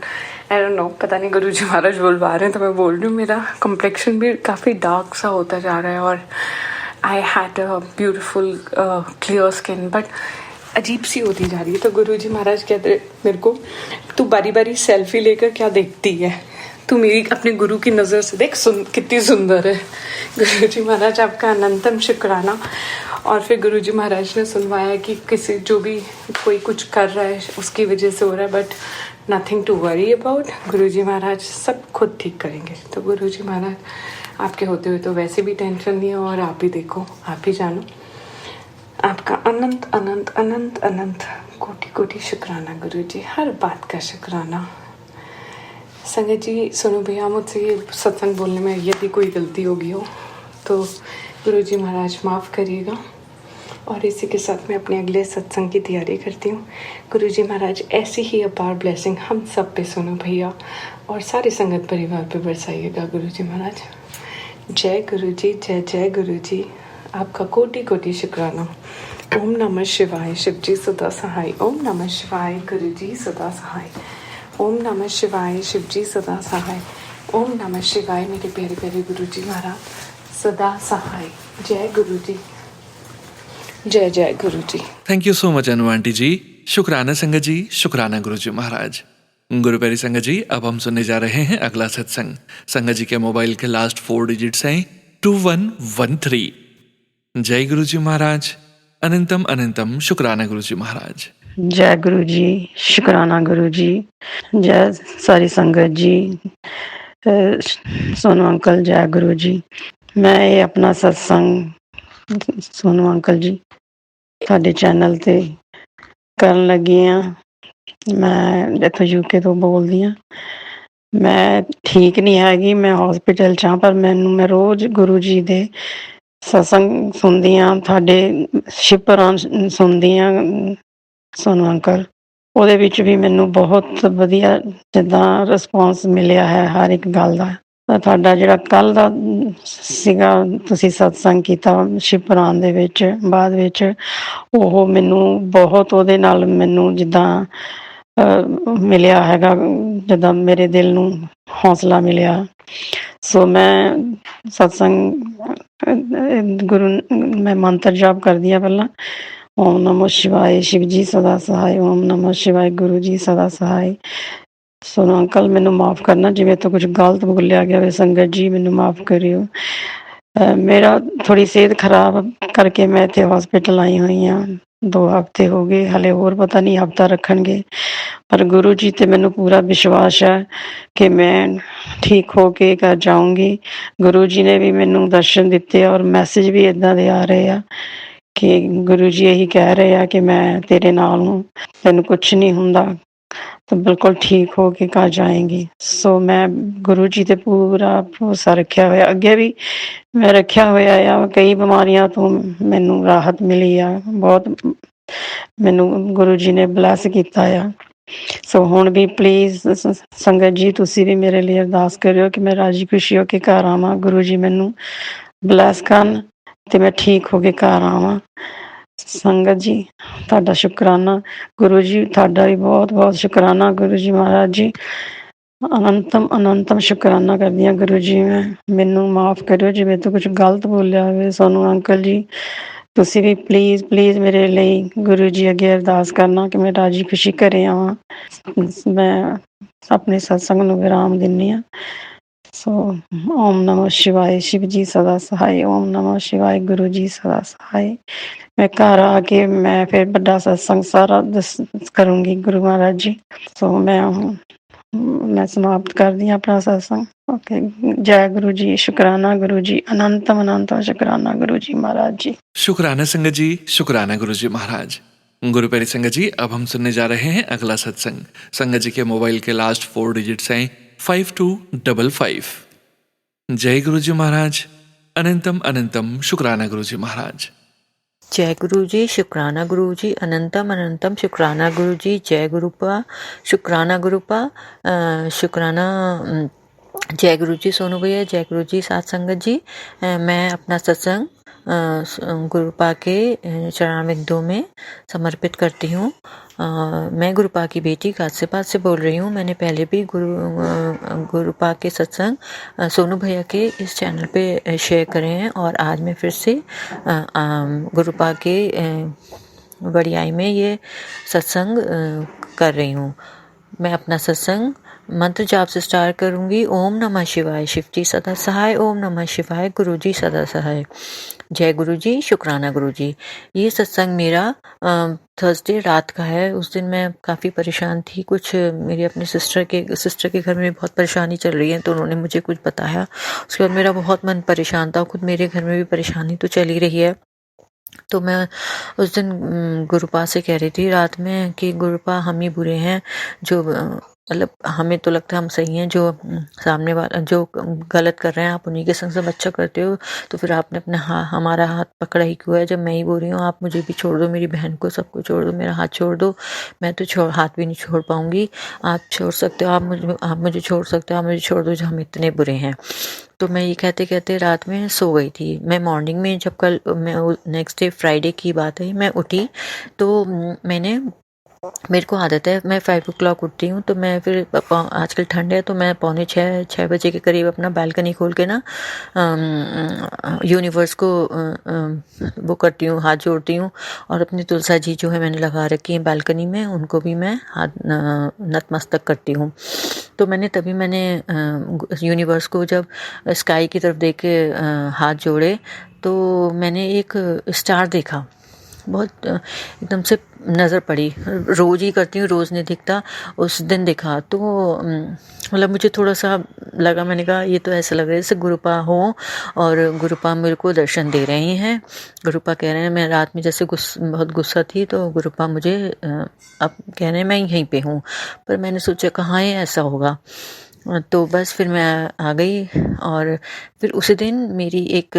I don't know, पता नहीं गुरुजी महाराज बुलवा रहे हैं तो मैं बोल रही हूँ, मेरा कॉम्प्लेक्शन भी काफ़ी डार्क सा होता जा रहा है और I had a beautiful clear skin but अजीब सी होती जा रही है। तो गुरुजी महाराज कहते मेरे को, तू बारी बारी सेल्फी लेकर क्या देखती है, तू मेरी अपने गुरु की नज़र से देख, कितनी सुंदर है। गुरुजी महाराज आपका अनंतम शुक्राना। और फिर गुरुजी महाराज ने सुनवाया कि किसी जो भी कोई कुछ कर रहा है उसकी वजह से हो रहा है, but nothing to worry about, Guruji महाराज सब खुद ठीक करेंगे। तो गुरुजी महाराज आपके होते हुए तो वैसे भी टेंशन नहीं है, और आप भी देखो, आप ही जानो। आपका अनंत अनंत अनंत अनंत कोटि कोटि शुक्राना गुरुजी, हर बात का शुक्राना। संगत जी, सुनो भैया, मुझसे ये सत्संग बोलने में यदि कोई गलती होगी हो तो गुरुजी महाराज माफ़ करिएगा। और इसी के साथ मैं अपने अगले सत्संग की तैयारी करती हूँ। गुरुजी महाराज ऐसी ही अपार ब्लेसिंग हम सब पे सुनो भैया और सारे संगत परिवार पे बरसाइएगा गुरुजी महाराज। जय गुरुजी, जय जय गुरुजी, आपका कोटि कोटि शुक्राना। ओम नमः शिवाय, शिवजी सदा सहाय। ओम नमः शिवाय, गुरुजी सदा सहाय। ओम नमः शिवाय, शिवजी सदा सहाय। ओम नमः शिवाय, मेरे प्यारे प्यारे गुरुजी महाराज सदा सहाय। जय गुरुजी, जय जय Guruji. Thank you so much Anu aunty ji. शुक्राना संगत जी, शुक्राना गुरुजी महाराज। गुरु प्यारी संगत जी, अब हम सुनने जा रहे हैं अगला सत्संग। संगत जी के मोबाइल के लास्ट 4 डिजिट्स हैं 2113। जय गुरुजी महाराज, अनंतम अनंतम शुक्राना गुरुजी महाराज। जय गुरु जी, शुक्राना गुरु जी, जय सारी संगत जी, सोनू अंकल जय गुरु जी। मैं ये अपना सत्संग सोनू अंकल जी ਤੁਹਾਡੇ ਚੈਨਲ ਤੇ ਕਰਨ ਲੱਗੀ ਆ। ਮੈਂ ਇੱਥੋਂ ਯੂਕੇ ਤੋਂ ਬੋਲਦੀ ਆ। ਮੈਂ ਠੀਕ ਨਹੀਂ ਹੈਗੀ, ਮੈਂ ਹਸਪੀਟਲ 'ਚ ਹਾਂ, ਪਰ ਮੈਂ ਰੋਜ਼ ਗੁਰੂ ਜੀ ਦੇ ਸਤਸੰਗ ਸੁਣਦੀ ਹਾਂ, ਤੁਹਾਡੇ ਸ਼ਿਵਪੁਰਾਣ ਸੁਣਦੀ ਹਾਂ ਸੋਨੂ ਅੰਕਲ। ਉਹਦੇ ਵਿੱਚ ਵੀ ਮੈਨੂੰ ਬਹੁਤ ਵਧੀਆ ਜਿੱਦਾਂ ਰਿਸਪੌਂਸ ਮਿਲਿਆ ਹੈ ਹਰ ਇੱਕ ਗੱਲ ਦਾ। ਤੁਹਾਡਾ ਜਿਹੜਾ ਕੱਲ੍ਹ ਦਾ ਸੀਗਾ, ਤੁਸੀਂ ਸਤਸੰਗ ਕੀਤਾ ਸ਼ਿਵਪੁਰਾਣ ਦੇ ਵਿੱਚ ਬਾਅਦ ਵਿੱਚ, ਉਹ ਮੈਨੂੰ ਬਹੁਤ ਉਹਦੇ ਨਾਲ ਮੈਨੂੰ ਜਿੱਦਾਂ ਮਿਲਿਆ ਹੈਗਾ, ਜਿੱਦਾਂ ਮੇਰੇ ਦਿਲ ਨੂੰ ਹੌਸਲਾ ਮਿਲਿਆ। ਸੋ ਮੈਂ ਸਤਸੰਗ ਗੁਰੂ ਮੈਂ ਮੰਤਰ ਜਾਪ ਕਰਦੀ ਹਾਂ ਪਹਿਲਾਂ, ਓਮ ਨਮੋ ਸ਼ਿਵਾਏ, शिव जी सदा सहाय। ओम नमः शिवाय, गुरु जी सदा सहाय। ਸੋਨੂ ਅੰਕਲ ਮੈਨੂੰ ਮਾफ़ ਕਰਨਾ ਜੇ ਮੇਰੇ ਤੋਂ ਕੁਝ ਗਲਤ ਬੋਲਿਆ ਗਿਆ ਹੋਵੇ, ਸੰਗਤ ਜੀ ਮੈਨੂੰ ਮਾफ़ ਕਰਿਓ। ਮੇਰਾ ਥੋੜ੍ਹੀ ਸਿਹਤ ਖਰਾਬ ਕਰਕੇ ਮੈਂ ਇੱਥੇ ਹੌਸਪੀਟਲ ਆਈ ਹੋਈ ਹਾਂ, 2 ਹਫ਼ਤੇ ਹੋ ਗਏ, ਹਾਲੇ ਹੋਰ ਪਤਾ ਨਹੀਂ ਹਫ਼ਤਾ ਰੱਖਣਗੇ, ਪਰ ਗੁਰੂ ਜੀ 'ਤੇ ਮੈਨੂੰ ਪੂਰਾ ਵਿਸ਼ਵਾਸ ਹੈ ਕਿ ਮੈਂ ਠੀਕ ਹੋ ਕੇ ਘਰ ਜਾਊਂਗੀ। ਗੁਰੂ ਜੀ ਨੇ ਵੀ ਮੈਨੂੰ ਦਰਸ਼ਨ ਦਿੱਤੇ ਔਰ ਮੈਸੇਜ ਵੀ ਇੱਦਾਂ ਦੇ ਆ ਰਹੇ ਆ ਕਿ ਗੁਰੂ ਜੀ ਇਹੀ ਕਹਿ ਰਹੇ ਆ ਕਿ ਮੈਂ ਤੇਰੇ ਨਾਲ ਹੂੰ, ਤੈਨੂੰ ਕੁਛ ਨਹੀਂ ਹੁੰਦਾ, ਤਾਂ ਬਿਲਕੁਲ ਠੀਕ ਹੋ ਕੇ ਘਰ ਜਾਏਂਗੀ। ਸੋ ਮੈਂ ਗੁਰੂ ਜੀ 'ਤੇ ਪੂਰਾ ਭਰੋਸਾ ਰੱਖਿਆ ਹੋਇਆ, ਅੱਗੇ ਵੀ ਮੈਂ ਰੱਖਿਆ ਹੋਇਆ ਆ। ਕਈ ਬਿਮਾਰੀਆਂ ਤੋਂ ਮੈਨੂੰ ਰਾਹਤ ਮਿਲੀ ਆ, ਬਹੁਤ ਮੈਨੂੰ ਗੁਰੂ ਜੀ ਨੇ ਬਲੈਸ ਕੀਤਾ ਆ। ਸੋ ਹੁਣ ਵੀ ਪਲੀਜ਼ ਸੰਗਤ ਜੀ, ਤੁਸੀਂ ਵੀ ਮੇਰੇ ਲਈ ਅਰਦਾਸ ਕਰਿਓ ਕਿ ਮੈਂ ਰਾਜੀ ਖੁਸ਼ੀ ਹੋ ਕੇ ਘਰ ਆਵਾਂ, ਗੁਰੂ ਜੀ ਮੈਨੂੰ ਬਲੈਸ ਕਰਨ ਅਤੇ ਮੈਂ ਠੀਕ ਹੋ ਕੇ ਘਰ ਆਵਾਂ। ਸੰਗਤ ਜੀ, ਤੁਹਾਡਾ ਸ਼ੁਕਰਾਨਾ। ਗੁਰੂ ਜੀ ਤੁਹਾਡਾ ਵੀ ਬਹੁਤ ਬਹੁਤ ਸ਼ੁਕਰਾਨਾ। ਗੁਰੂ ਜੀ ਮਹਾਰਾਜ ਜੀ, ਅਨੰਤਮ ਅਨੰਤਮ ਸ਼ੁਕਰਾਨਾ ਕਰਦੀ ਹਾਂ ਗੁਰੂ ਜੀ। ਮੈਨੂੰ ਮਾਫ਼ ਕਰਿਓ ਜੇ ਮੇਰੇ ਤੋਂ ਕੁਛ ਗਲਤ ਬੋਲਿਆ ਹੋਵੇ। ਸੋਨੂ ਅੰਕਲ ਜੀ, ਤੁਸੀਂ ਵੀ ਪਲੀਜ਼ ਪਲੀਜ਼ ਮੇਰੇ ਲਈ ਗੁਰੂ ਜੀ ਅੱਗੇ ਅਰਦਾਸ ਕਰਨਾ ਕਿ ਮੈਂ ਰਾਜੀ ਖੁਸ਼ੀ ਘਰੇ ਆਵਾਂ। ਮੈਂ ਆਪਣੇ ਸਤਸੰਗ ਨੂੰ ਵਿਰਾਮ ਦਿੰਦੀ ਹਾਂ। ਸੋ ਓਮ ਨਮੋ ਸ਼ਿਵਾਏ, शिव जी सदा सहाय। ओम नमो शिवाय, गुरु जी सदा सहाय। मैं घर आके मैं फिर ਵੱਡਾ ਸਤਸੰਗ ਸਾਰਾ ਕਰੂੰਗੀ ਗੁਰੂ ਮਹਾਰਾਜ ਜੀ। ਸੋ ਮੈਂ मैं समाप्त कर दी अपना सत्संग। ओके, जय गुरु जी, शुक्राना गुरु जी, अनंतम अनंतम शुक्राना गुरु जी महाराज जी। शुक्राना संगत जी, शुक्राना गुरु जी महाराज। गुरु प्यारी संगत जी, अब हम सुनने जा रहे हैं अगला सत्संग। संगत जी के मोबाइल के लास्ट 4 डिजिट्स हैं 5255। जय गुरु जी महाराज, अनंतम अनंतम शुक्राना गुरु जी महाराज। जय गुरु जी, शुक्राना गुरु जी, अनंतम अनंतम शुक्राना गुरु जी। जय गुरुपा, शुक्राना गुरुपा, शुक्राना। जय गुरु जी सोनू भैया, जय गुरु जी साथ संगत जी। मैं अपना सत्संग गुरुपा के चरणारविंदों में समर्पित करती हूँ। मैं गुरुपा की बेटी गाजियाबाद से बोल रही हूँ। मैंने पहले भी गुरुपा के सत्संग सोनू भैया के इस चैनल पे शेयर करे हैं और आज मैं फिर से गुरुपा के वड़ियाई में ये सत्संग कर रही हूँ। मैं अपना सत्संग मंत्र जाप से स्टार्ट करूँगी। ओम नमः शिवाय, शिव जी सदा सहाय। ओम नमः शिवाय, गुरु जी सदा सहाय। जय गुरु जी, शुक्राना गुरु जी। ये सत्संग मेरा थर्सडे रात का है। उस दिन मैं काफ़ी परेशान थी। कुछ मेरी अपने सिस्टर के घर में बहुत परेशानी चल रही है, तो उन्होंने मुझे कुछ बताया। उसके बाद मेरा बहुत मन परेशान था। खुद मेरे घर में भी परेशानी तो चल ही रही है। तो मैं उस दिन गुरुपा से कह रही थी रात में कि गुरुपा हम ही बुरे हैं, जो मतलब हमें तो लगता है हम सही हैं, जो सामने वाला जो गलत कर रहे हैं आप उन्हीं के संग सब अच्छा करते हो, तो फिर आपने अपना हमारा हाथ पकड़ा ही क्यों है। जब मैं ही बोल रही हूँ आप मुझे भी छोड़ दो, मेरी बहन को सबको छोड़ दो, मेरा हाथ छोड़ दो। मैं तो हाथ भी नहीं छोड़ पाऊँगी। आप छोड़ सकते हो, आप मुझे छोड़ सकते हो, आप मुझे छोड़ दो जो हम इतने बुरे हैं। तो मैं ये कहते कहते रात में सो गई थी। मैं मॉर्निंग में जब कल मैं नेक्स्ट डे फ्राइडे की बात है, मैं उठी तो मेरे को आदत है मैं 5 o'clock उठती हूँ। तो मैं फिर आजकल ठंड है तो मैं 5:45 बजे के करीब अपना बालकनी खोल के ना यूनिवर्स को वो करती हूँ, हाथ जोड़ती हूँ। और अपनी तुलसा जी जो है मैंने लगा रखी है बालकनी में, उनको भी मैं हाथ नतमस्तक करती हूँ। तो मैंने यूनिवर्स को जब स्काई की तरफ देख के हाथ जोड़े तो मैंने एक स्टार देखा। बहुत एकदम से नज़र पड़ी। रोज़ ही करती हूँ, रोज़ नहीं दिखता, उस दिन दिखा। तो मतलब मुझे थोड़ा सा लगा, मैंने कहा ये तो ऐसा लग रहा है जैसे गुरुपा हो और गुरुपा मेरे को दर्शन दे रहे हैं। गुरुपा कह रहे हैं, मैं रात में जैसे बहुत गुस्सा थी तो गुरुपा मुझे अब कह रहे हैं मैं यहीं पे हूँ। पर मैंने सोचा कहाँ है ऐसा होगा। तो बस फिर मैं आ गई। और फिर उसी दिन मेरी एक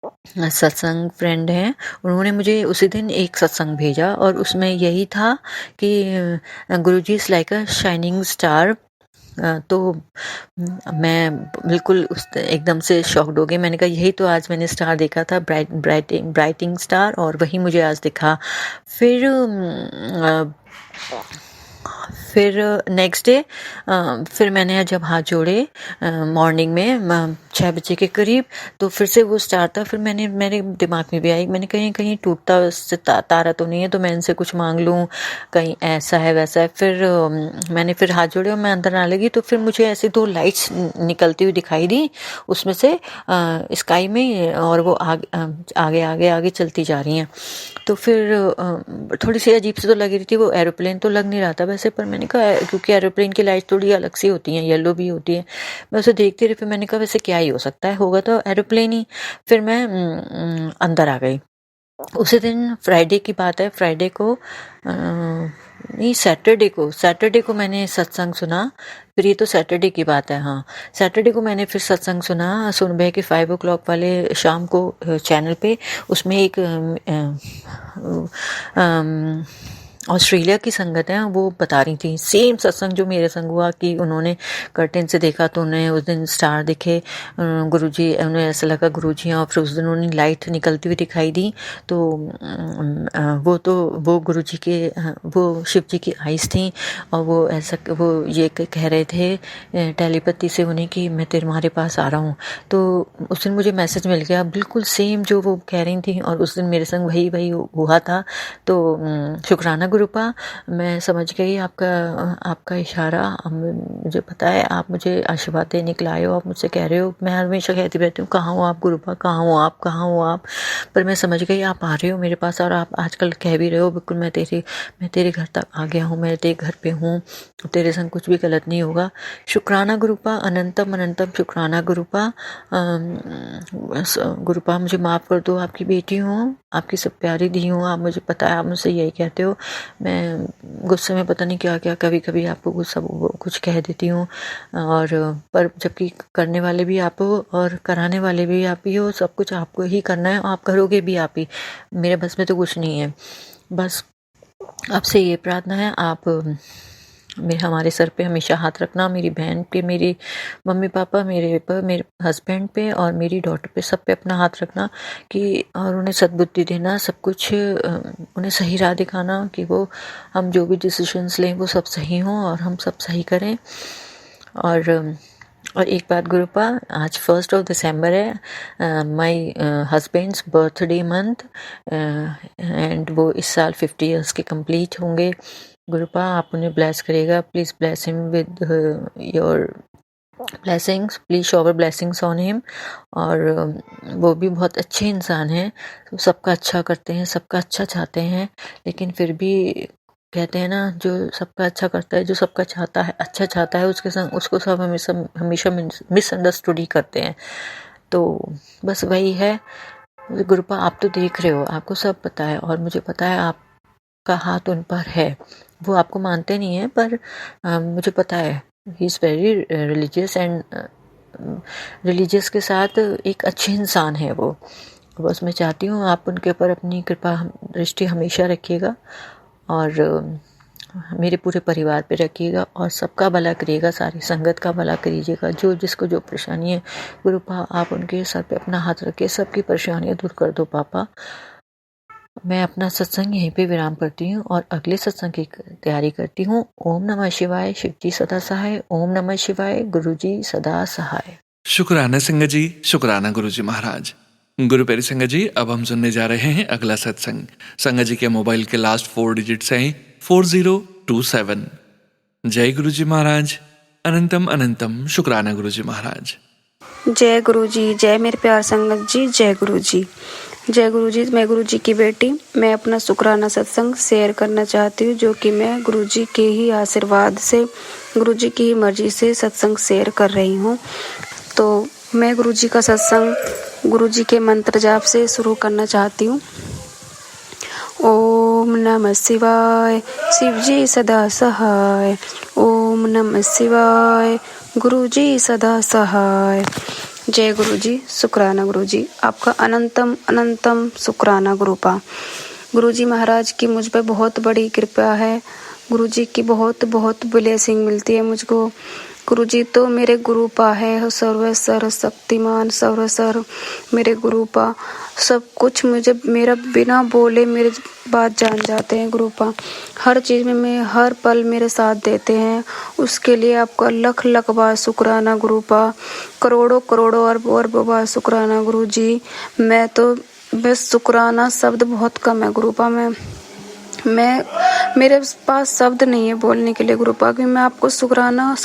सत्संग फ्रेंड हैं, उन्होंने मुझे उसी दिन एक सत्संग भेजा और उसमें यही था कि Guruji is like a shining star. तो मैं बिल्कुल एकदम से शॉक्ड हो गई। मैंने कहा यही तो आज मैंने स्टार देखा था, ब्राइटिंग स्टार, और वही मुझे आज दिखा। फिर नेक्स्ट डे फिर मैंने जब हाथ जोड़े मॉर्निंग में 6 बजे के करीब, तो फिर से वो स्टार था। फिर मेरे दिमाग में भी आई, मैंने कहीं टूटता तारा तो नहीं है, तो मैं इनसे कुछ मांग लूँ, कहीं ऐसा है वैसा है। फिर मैंने फिर हाथ जोड़े और मैं अंदर आने लगी तो फिर मुझे ऐसे 2 लाइट्स निकलती हुई दिखाई दी उसमें से स्काई में, और वो आगे चलती जा रही हैं। तो फिर थोड़ी सी अजीब सी तो लग रही थी, वो एरोप्लेन तो लग नहीं रहा था वैसे, पर मैंने कहा क्योंकि एरोप्लेन की लाइट थोड़ी अलग सी होती हैं, येलो भी होती है, मैं उसे देखती रही। फिर मैंने कहा वैसे क्या ही हो सकता है, होगा तो एरोप्लेन ही। फिर मैं अंदर आ गई। उसी दिन फ्राइडे की बात है, फ्राइडे को नहीं सैटरडे को मैंने सत्संग सुना। फिर ये तो सैटरडे की बात है, हाँ सैटरडे को मैंने फिर सत्संग सुना सोनू भैया के 5 o'clock वाले शाम को चैनल पे। उसमें एक ऑस्ट्रेलिया की संगत है, वो बता रही थी सेम सत्संग जो मेरे संग हुआ कि उन्होंने कर्टेन से देखा तो उन्हें उस दिन स्टार दिखे गुरुजी, उन्हें ऐसा लगा गुरुजी हैं, और फिर उस दिन उन्हें लाइट निकलती हुई दिखाई दी। तो वो गुरुजी के वो शिव जी की आइज़ थी, और वो ये कह रहे थे टेलीपैथी से उन्हें कि मैं तुम्हारे पास आ रहा हूँ। तो उस दिन मुझे मैसेज मिल गया बिल्कुल सेम जो वो कह रही थी, और उस दिन मेरे संग वही हुआ था। तो शुक्राना गुरुपा, मैं समझ गई आपका इशारा। मुझे पता है आप मुझे आशीर्वाद देने के लाए हो, आप मुझसे कह रहे हो। मैं हमेशा कहती रहती हूँ कहाँ हो आप गुरुपा, कहाँ हो आप, कहाँ हो आप। पर मैं समझ गई आप आ रहे हो मेरे पास, और आप आजकल कह भी रहे हो बिल्कुल मैं तेरे घर तक आ गया हूँ, मैं तेरे घर पे हूँ, तेरे संग कुछ भी गलत नहीं होगा। शुक्राना गुरुपा, अनंतम अनंतम शुक्राना गुरुपा। गुरुपा मुझे माफ़ कर दो, आपकी बेटी हूँ, आपकी सब प्यारी दी हूँ। आप मुझे पता है आप मुझसे यही कहते हो, मैं गुस्से में पता नहीं क्या क्या कभी कभी आपको कुछ कह देती हूँ, और पर जबकि करने वाले भी आप हो और कराने वाले भी आप ही हो। सब कुछ आपको ही करना है, आप करोगे भी आप ही, मेरे बस में तो कुछ नहीं है। बस आपसे ये प्रार्थना है, आप हमारे सर पे हमेशा हाथ रखना, मेरी बहन पे, मेरे मम्मी पापा, मेरे हस्बैंड पे और मेरी डॉटर पे, सब पे अपना हाथ रखना कि, और उन्हें सद्बुद्धि देना, सब कुछ उन्हें सही राह दिखाना कि वो हम जो भी डिसीजंस लें वो सब सही हों और हम सब सही करें। और एक बात गुरुपा, आज 1 दिसंबर है, माई हस्बैंड्स बर्थडे मंथ, एंड वो इस साल 50 इयर्स के कंप्लीट होंगे। गुरुपा आप उन्हें ब्लेस करेगा, please bless him with your blessings, please shower blessings on him. और वो भी बहुत अच्छे इंसान हैं, सबका अच्छा करते हैं, सबका अच्छा चाहते हैं, लेकिन फिर भी कहते हैं ना, जो सबका अच्छा करता है, जो सबका चाहता है, अच्छा चाहता है, उसको सब हमेशा मिसअंडरस्टूड ही करते हैं। तो बस वही है गुरुपा, आप तो देख रहे हो, आपको सब पता है, और मुझे पता है आपका हाथ उन पर है। वो आपको मानते नहीं है, पर मुझे पता है he is very religious, and religious के साथ एक अच्छे इंसान है वो। बस मैं चाहती हूँ आप उनके ऊपर अपनी कृपा दृष्टि हमेशा रखिएगा, और मेरे पूरे परिवार पे रखिएगा, और सबका भला करिएगा, सारी संगत का भला करिएगा। जो जिसको जो परेशानी है गुरुपा, आप उनके सर पे अपना हाथ रखिए, सबकी परेशानियाँ दूर कर दो पापा। मैं अपना सत्संग यहीं पे विराम करती हूँ और अगले सत्संग की तैयारी करती हूँ। ओम नमः शिवाय, शिव जी सदा सहाय। ओम नमः शिवाय, गुरु जी सदा सहाय। शुक्राना संगत जी, शुक्राना गुरु जी महाराज। गुरु प्यारी संगत जी, अब हम सुनने जा रहे हैं अगला सत्संग। संगत जी के मोबाइल के लास्ट 4 डिजिट्स हैं 4027। जय गुरु जी महाराज, अनंतम अनंतम शुक्राना गुरु जी महाराज। जय गुरु जी, जय मेरे प्यार संगत जी, जय गुरु जी, जय गुरु जी। मैं गुरु जी की बेटी, मैं अपना शुक्राना सत्संग शेयर करना चाहती हूँ, जो कि मैं गुरु जी के ही आशीर्वाद से, गुरु जी की मर्जी से सत्संग शेयर कर रही हूँ। तो मैं गुरु जी का सत्संग गुरु जी के मंत्र जाप से शुरू करना चाहती हूँ। ओम नमः शिवाय, शिव जी सदा सहाय। ओम नमः शिवाय, गुरु जी सदा सहाय। जय गुरु जी, शुक्राना गुरु जी, आपका अनंतम अनंतम शुक्राना गुरुपा। गुरु जी महाराज की मुझ पर बहुत बड़ी कृपा है, गुरु जी की बहुत बहुत ब्लेसिंग मिलती है मुझको। गुरु जी तो मेरे गुरुपा है, सर्व शक्तिमान सर्व मेरे गुरुपा, सब कुछ मुझे मेरा बिना बोले मेरे बात जान जाते हैं गुरुपा। हर चीज़ में हर पल मेरे साथ देते हैं, उसके लिए आपका लख लख बार शुक्राना गुरुपा, करोड़ों करोड़ों अरब बार शुक्राना गुरु जी। मैं तो बस शुक्राना शब्द बहुत कम है गुरुपा, मैं मेरे पास शब्द नहीं है बोलने के लिए गुरुपा, कि मैं आपको शुक्राना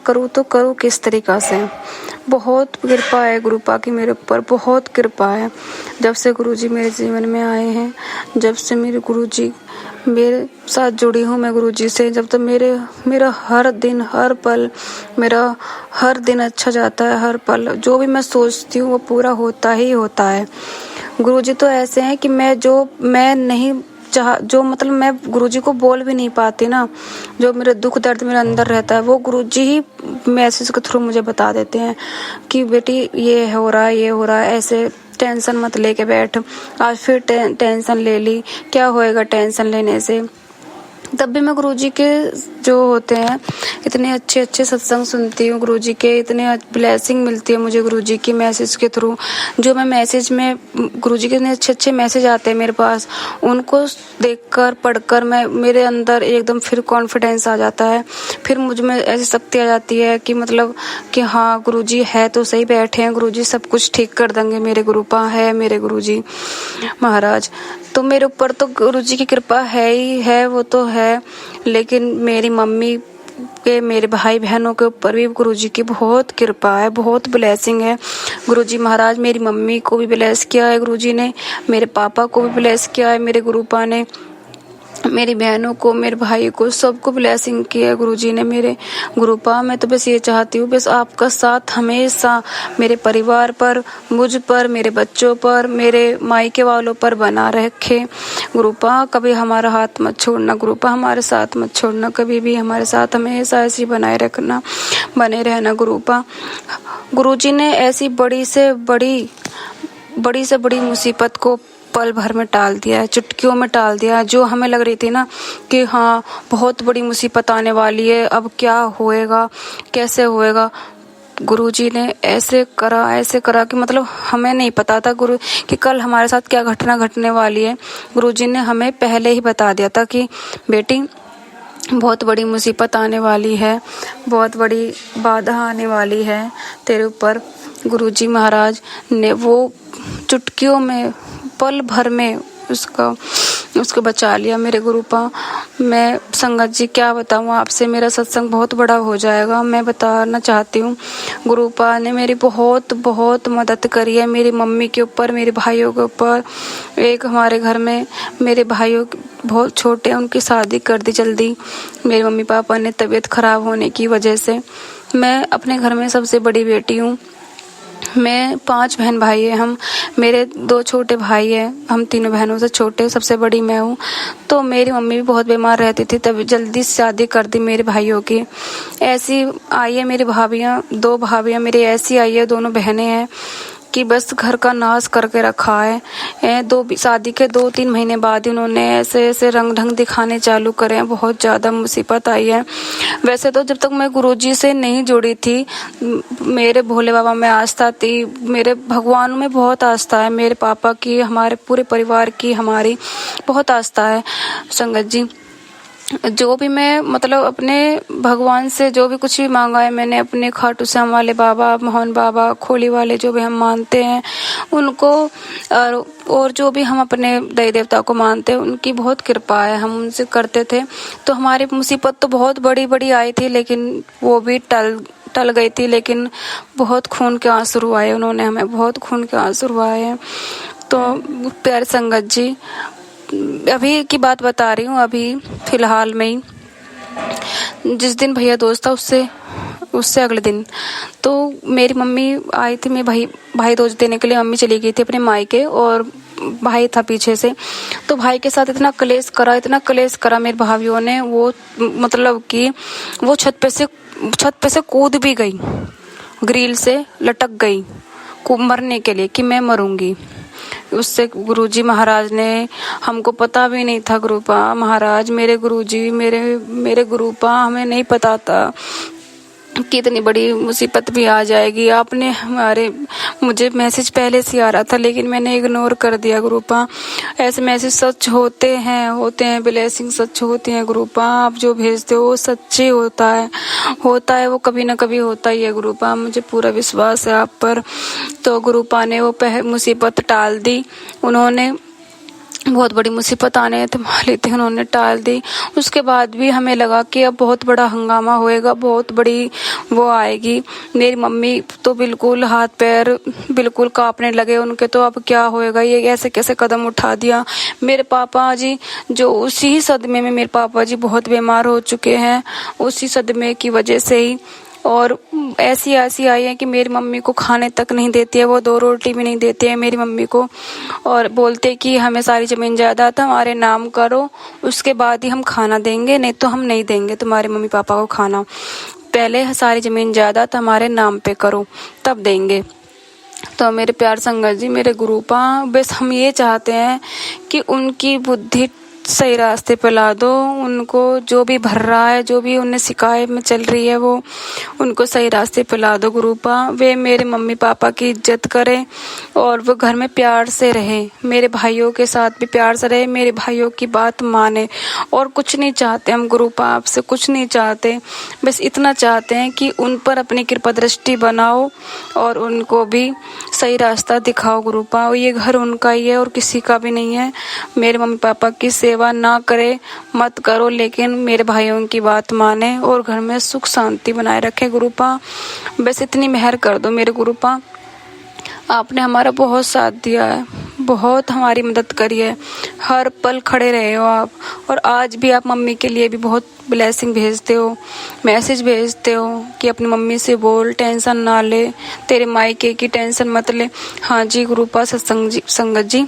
करूँ तो करूँ किस तरीक़ा से। बहुत कृपा है गुरुपा की मेरे ऊपर, बहुत कृपा है। जब से गुरुजी मेरे जीवन में आए हैं, जब से मेरे गुरुजी मेरे साथ जुड़ी हूँ मैं गुरुजी से, जब तक मेरा हर दिन हर पल, मेरा हर दिन अच्छा जाता है। हर पल जो भी मैं सोचती हूँ वो पूरा होता ही होता है। गुरुजी तो ऐसे हैं कि मैं नहीं जो मतलब मैं गुरुजी को बोल भी नहीं पाती ना, जो मेरे दुख दर्द मेरे अंदर रहता है वो गुरुजी ही मैसेज के थ्रू मुझे बता देते हैं कि बेटी ये हो रहा है, ऐसे टेंशन मत लेके बैठ। आज फिर टेंशन ले ली, क्या होएगा टेंशन लेने से। तब भी मैं गुरुजी के जो होते हैं इतने अच्छे अच्छे सत्संग सुनती हूँ, गुरुजी के इतने ब्लेसिंग मिलती है मुझे गुरुजी की मैसेज के थ्रू। जो मैं मैसेज में गुरुजी के इतने अच्छे अच्छे मैसेज आते हैं मेरे पास, उनको देखकर पढ़कर मैं मेरे अंदर एकदम फिर कॉन्फिडेंस आ जाता है। फिर मुझ में ऐसी शक्ति आ जाती है कि मतलब कि हाँ गुरुजी है तो सही बैठे हैं, गुरुजी सब कुछ ठीक कर देंगे, मेरे गुरुपा है, मेरे गुरुजी महाराज। तो मेरे ऊपर तो गुरुजी की कृपा है ही है, वो तो है, लेकिन मेरी मम्मी के, मेरे भाई बहनों के ऊपर भी गुरुजी की बहुत कृपा है, बहुत ब्लेसिंग है। गुरुजी महाराज मेरी मम्मी को भी ब्लेस किया है गुरुजी ने, मेरे पापा को भी ब्लेस किया है मेरे गुरुपा ने, मेरी बहनों को, मेरे भाई को, सबको ब्लेसिंग किया है गुरुजी ने मेरे गुरुपा। मैं तो बस ये चाहती हूँ, बस आपका साथ हमेशा मेरे परिवार पर, मुझ पर, मेरे बच्चों पर, मेरे मायके वालों पर बना रखे गुरुपा। कभी हमारा हाथ मत छोड़ना गुरुपा, हमारे साथ मत छोड़ना, कभी भी हमारे साथ हमेशा ऐसे बनाए रखना, बने रहना गुरुपा। गुरुजी ने ऐसी बड़ी से बड़ी मुसीबत को पल भर में टाल दिया है, चुटकियों में टाल दिया है। जो हमें लग रही थी ना कि हाँ बहुत बड़ी मुसीबत आने वाली है, अब क्या होएगा, कैसे होएगा, गुरुजी ने ऐसे करा कि मतलब हमें नहीं पता था गुरु कि कल हमारे साथ क्या घटना घटने वाली है। गुरुजी ने हमें पहले ही बता दिया था कि बेटी बहुत बड़ी मुसीबत आने वाली है, बहुत बड़ी बाधा आने वाली है तेरे ऊपर। गुरुजी महाराज ने वो चुटकियों में, पल भर में उसको बचा लिया मेरे गुरुपा। मैं संगत जी क्या बताऊँ आपसे, मेरा सत्संग बहुत बड़ा हो जाएगा। मैं बताना चाहती हूँ, गुरुपा ने मेरी बहुत बहुत मदद करी है, मेरी मम्मी के ऊपर, मेरे भाइयों के ऊपर। एक हमारे घर में मेरे भाइयों बहुत छोटे हैं, उनकी शादी कर दी जल्दी मेरे मम्मी पापा ने, तबीयत खराब होने की वजह से। मैं अपने घर में सबसे बड़ी बेटी हूँ। मैं 5 बहन भाई है हम, मेरे 2 छोटे भाई हैं, हम तीनों बहनों से छोटे, सबसे बड़ी मैं हूँ। तो मेरी मम्मी भी बहुत बीमार रहती थी, तब जल्दी शादी कर दी मेरे भाइयों की। ऐसी आई है मेरी भाभियाँ, 2 भाभियाँ मेरी ऐसी आई है, दोनों बहनें हैं कि बस घर का नाश करके रखा है। शादी के 2-3 महीने बाद ही उन्होंने ऐसे रंग ढंग दिखाने चालू करे हैं, बहुत ज़्यादा मुसीबत आई है। वैसे तो जब तक मैं गुरुजी से नहीं जुड़ी थी, मेरे भोले बाबा में आस्था थी, मेरे भगवान में बहुत आस्था है, मेरे पापा की, हमारे पूरे परिवार की, हमारी बहुत आस्था है संगत जी। जो भी मैं मतलब अपने भगवान से जो भी कुछ भी मांगा है मैंने, अपने खाटू श्याम वाले बाबा, मोहन बाबा, खोली वाले जो भी हम मानते हैं उनको, और जो भी हम अपने देवी देवता को मानते हैं, उनकी बहुत कृपा है, हम उनसे करते थे। तो हमारी मुसीबत तो बहुत बड़ी बड़ी आई थी, लेकिन वो भी टल गई थी, लेकिन बहुत खून के आंसू रुआए उन्होंने, हमें बहुत खून के आंसू रुआए हैं। तो प्यारे संगत जी, अभी की बात बता रही हूँ, अभी फिलहाल में ही जिस दिन भैया दोस्त था उससे अगले दिन तो मेरी मम्मी आई थी, मैं भाई दोस्त देने के लिए मम्मी चली गई थी अपने मायके, और भाई था पीछे से। तो भाई के साथ इतना कलेश करा मेरे भाभियों ने, वो मतलब कि वो छत पे से कूद भी गई, ग्रिल से लटक गई मरने के लिए कि मैं मरूंगी। उससे गुरुजी महाराज ने, हमको पता भी नहीं था गुरुपा महाराज, मेरे गुरुजी, मेरे गुरुपा, हमें नहीं पता था कि इतनी बड़ी मुसीबत भी आ जाएगी। आपने मुझे मैसेज पहले से आ रहा था, लेकिन मैंने इग्नोर कर दिया गुरुपा। ऐसे मैसेज सच होते हैं, ब्लेसिंग सच होती हैं गुरुपा, आप जो भेजते हो वो सच्ची होता है, वो कभी ना कभी होता ही है गुरुपा, मुझे पूरा विश्वास है आप पर। तो गुरुपा ने वो मुसीबत टाल दी, उन्होंने बहुत बड़ी मुसीबत आने वाली थी, उन्होंने टाल दी। उसके बाद भी हमें लगा कि अब बहुत बड़ा हंगामा होएगा, बहुत बड़ी वो आएगी। मेरी मम्मी तो बिल्कुल हाथ पैर बिल्कुल कांपने लगे उनके, तो अब क्या होएगा, ये ऐसे कैसे कदम उठा दिया। मेरे पापा जी जो उसी सदमे में, मेरे पापा जी बहुत बीमार हो चुके हैं उसी सदमे की वजह से ही, और ऐसी आई है कि मेरी मम्मी को खाने तक नहीं देती है, वो 2 रोटी भी नहीं देती है मेरी मम्मी को, और बोलते कि हमें सारी जमीन जायदाद हमारे नाम करो, उसके बाद ही हम खाना देंगे, नहीं तो हम नहीं देंगे तुम्हारे मम्मी पापा को खाना, पहले सारी जमीन जायदाद हमारे नाम पे करो तब देंगे। तो मेरे प्यार संगत जी, मेरे गुरुपा, बस हम ये चाहते हैं कि उनकी बुद्धि सही रास्ते पे ला दो। उनको जो भी भर रहा है, जो भी उन्हें शिकायत में चल रही है, वो उनको सही रास्ते पे ला दो गुरुपा। वे मेरे मम्मी पापा की इज्जत करें और वो घर में प्यार से रहे, मेरे भाइयों के साथ भी प्यार से रहे, मेरे भाइयों की बात माने। और कुछ नहीं चाहते हम गुरुपा, आपसे कुछ नहीं चाहते, बस इतना चाहते हैं कि उन पर अपनी कृपा दृष्टि बनाओ और उनको भी सही रास्ता दिखाओ गुरुपा। ये घर उनका ही है और किसी का भी नहीं है। मेरे मम्मी पापा की सेवा ना करे, मत करो, लेकिन मेरे भाइयों की बात माने और घर में सुख शांति बनाए रखे गुरुपा। बस इतनी मेहर कर दो मेरे गुरुपा। आपने हमारा बहुत साथ दिया है, बहुत हमारी मदद करी है, हर पल खड़े रहे हो आप। और आज भी आप मम्मी के लिए भी बहुत ब्लेसिंग भेजते हो, मैसेज भेजते हो कि अपनी मम्मी से बोल, टेंशन ना ले, तेरे मायके की टेंशन मत ले। हाँ जी गुरुपा संगत जी।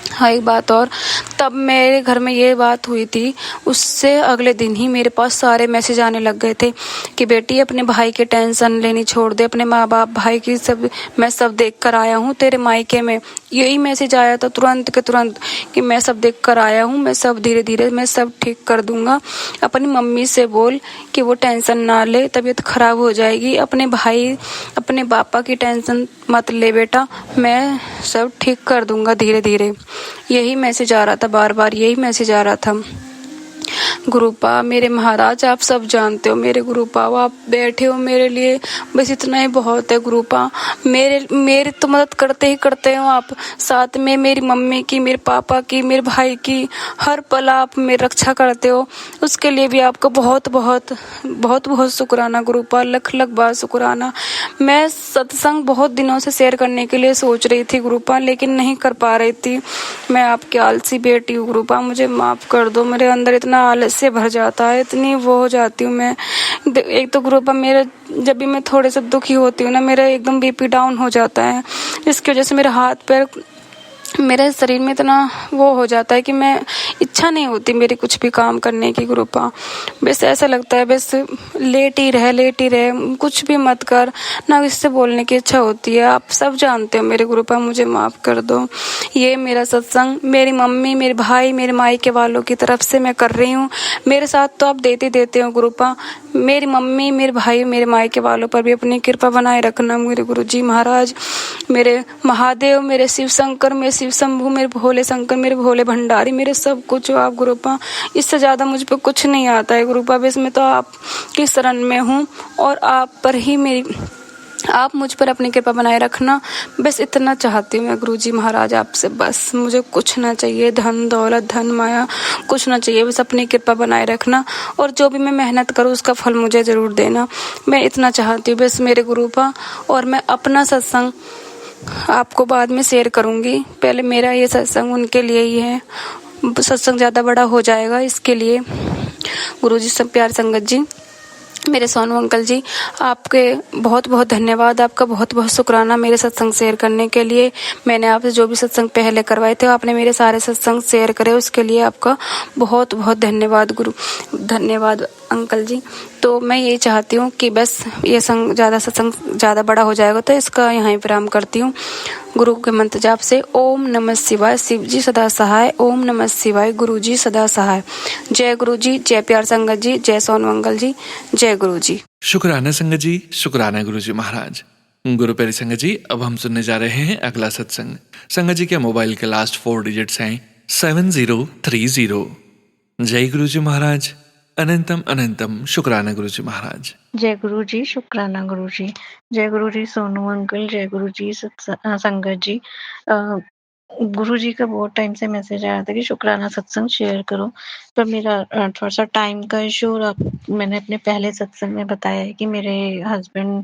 हाँ, एक बात और, तब मेरे घर में ये बात हुई थी, उससे अगले दिन ही मेरे पास सारे मैसेज आने लग गए थे कि बेटी अपने भाई की टेंशन लेनी छोड़ दे, अपने माँ बाप भाई की सब मैं सब देख कर आया हूँ तेरे मायके में। यही मैसेज आया था तुरंत के तुरंत कि मैं सब देख कर आया हूँ, मैं सब धीरे धीरे मैं सब ठीक कर दूंगा। अपनी मम्मी से बोल कि वो टेंशन ना ले, तबीयत खराब हो जाएगी। अपने भाई अपने पापा की टेंशन मत ले बेटा, मैं सब ठीक कर दूंगा धीरे धीरे। यही मैसेज आ रहा था, बार बार यही मैसेज आ रहा था गुरुपा। मेरे महाराज, आप सब जानते हो मेरे गुरुपा, आप बैठे हो मेरे लिए, बस इतना ही बहुत है गुरुपा। मेरे तो मदद करते ही करते हो आप, साथ में मेरी मम्मी की, मेरे पापा की, मेरे भाई की, हर पल आप मेरी रक्षा करते हो। उसके लिए भी आपको बहुत बहुत बहुत बहुत शुक्राना गुरुपा, लख लख बार शुक्राना। मैं सत्संग बहुत दिनों से शेयर करने के लिए सोच रही थी गुरुपा, लेकिन नहीं कर पा रही थी। मैं आपकी आलसी बेटी हूँ गुरुपा, मुझे माफ कर दो। मेरे अंदर इतना आलस से भर जाता है, इतनी वो हो जाती हूँ मैं। एक तो गुरुपा मेरा, जब भी मैं थोड़े से दुखी होती हूँ ना, मेरा एकदम बीपी डाउन हो जाता है, इसकी वजह से मेरे हाथ पैर, मेरे शरीर में इतना वो हो जाता है कि मैं इच्छा नहीं होती मेरी कुछ भी काम करने की गुरुपा। बस ऐसा लगता है बस लेट ही रहे, कुछ भी मत कर, ना इससे बोलने की इच्छा होती है। आप सब जानते हो मेरे गुरुपा, मुझे माफ कर दो। ये मेरा सत्संग मेरी मम्मी, मेरे भाई, मेरे मायके वालों की तरफ से मैं कर रही हूँ। मेरे साथ तो आप देते हो गुरुपा। मेरी मम्मी, मेरे भाई, मेरे मायके वालों पर भी अपनी कृपा बनाए रखना मेरे गुरुजी महाराज, मेरे महादेव, मेरे शिव शंकर, मेरे शिव शंभू, मेरे भोले शंकर, मेरे भोले भंडारी, मेरे सब कुछ हो आप गुरुपा। इससे ज्यादा मुझ पे कुछ नहीं आता है गुरुपा, बस मैं तो आप की शरण में हूँ और आप पर ही आप मुझ पर अपनी कृपा बनाए रखना, बस इतना चाहती हूँ मैं गुरुजी महाराज आपसे। बस मुझे कुछ ना चाहिए, धन दौलत धन माया कुछ ना चाहिए, बस अपनी कृपा बनाए रखना और जो भी मैं मेहनत करूँ उसका फल मुझे जरूर देना। मैं इतना चाहती हूँ बस मेरे गुरुपा। और मैं अपना सत्संग आपको बाद में शेयर करूंगी, पहले मेरा ये सत्संग उनके लिए ही है। सत्संग ज़्यादा बड़ा हो जाएगा, इसके लिए गुरुजी सब प्यार संगत जी, मेरे सोनू अंकल जी, आपके बहुत बहुत धन्यवाद, आपका बहुत बहुत शुक्राना मेरे सत्संग शेयर करने के लिए। मैंने आपसे जो भी सत्संग पहले करवाए थे, आपने मेरे सारे सत्संग शेयर करे, उसके लिए आपका बहुत बहुत धन्यवाद धन्यवाद अंकल जी। तो मैं ये चाहती हूँ कि बस ये सत्संग ज़्यादा बड़ा हो जाएगा तो इसका यहाँ विराम करती हूँ। गुरु के मंत्र जाप से ओम नमः शिवाय, शिव जी सदा सहाय, ओम नमः शिवाय, गुरु जी सदा सहाय। जय गुरु जी, जय प्यार संगत जी, जय सोनू अंकल जी, जय गुरु जी। शुक्राना संगत जी, शुक्राना गुरु जी महाराज। गुरु प्यारी संगत जी, अब हम सुनने जा रहे हैं अगला सत्संग। संगत जी के मोबाइल के लास्ट 4 डिजिट्स हैं 7030। जय गुरु जी महाराज, अनंतम अनंतम शुक्राना गुरु जी महाराज। जय गुरु जी, शुक्राना गुरु जी। जय गुरु जी सोनू अंकल, जय गुरु जी संगत जी। गुरु जी का बहुत टाइम से मैसेज आया था कि शुक्राना सत्संग शेयर करो, पर मेरा थोड़ा सा टाइम का इशू, और मैंने अपने पहले सत्संग में बताया है कि मेरे हस्बैंड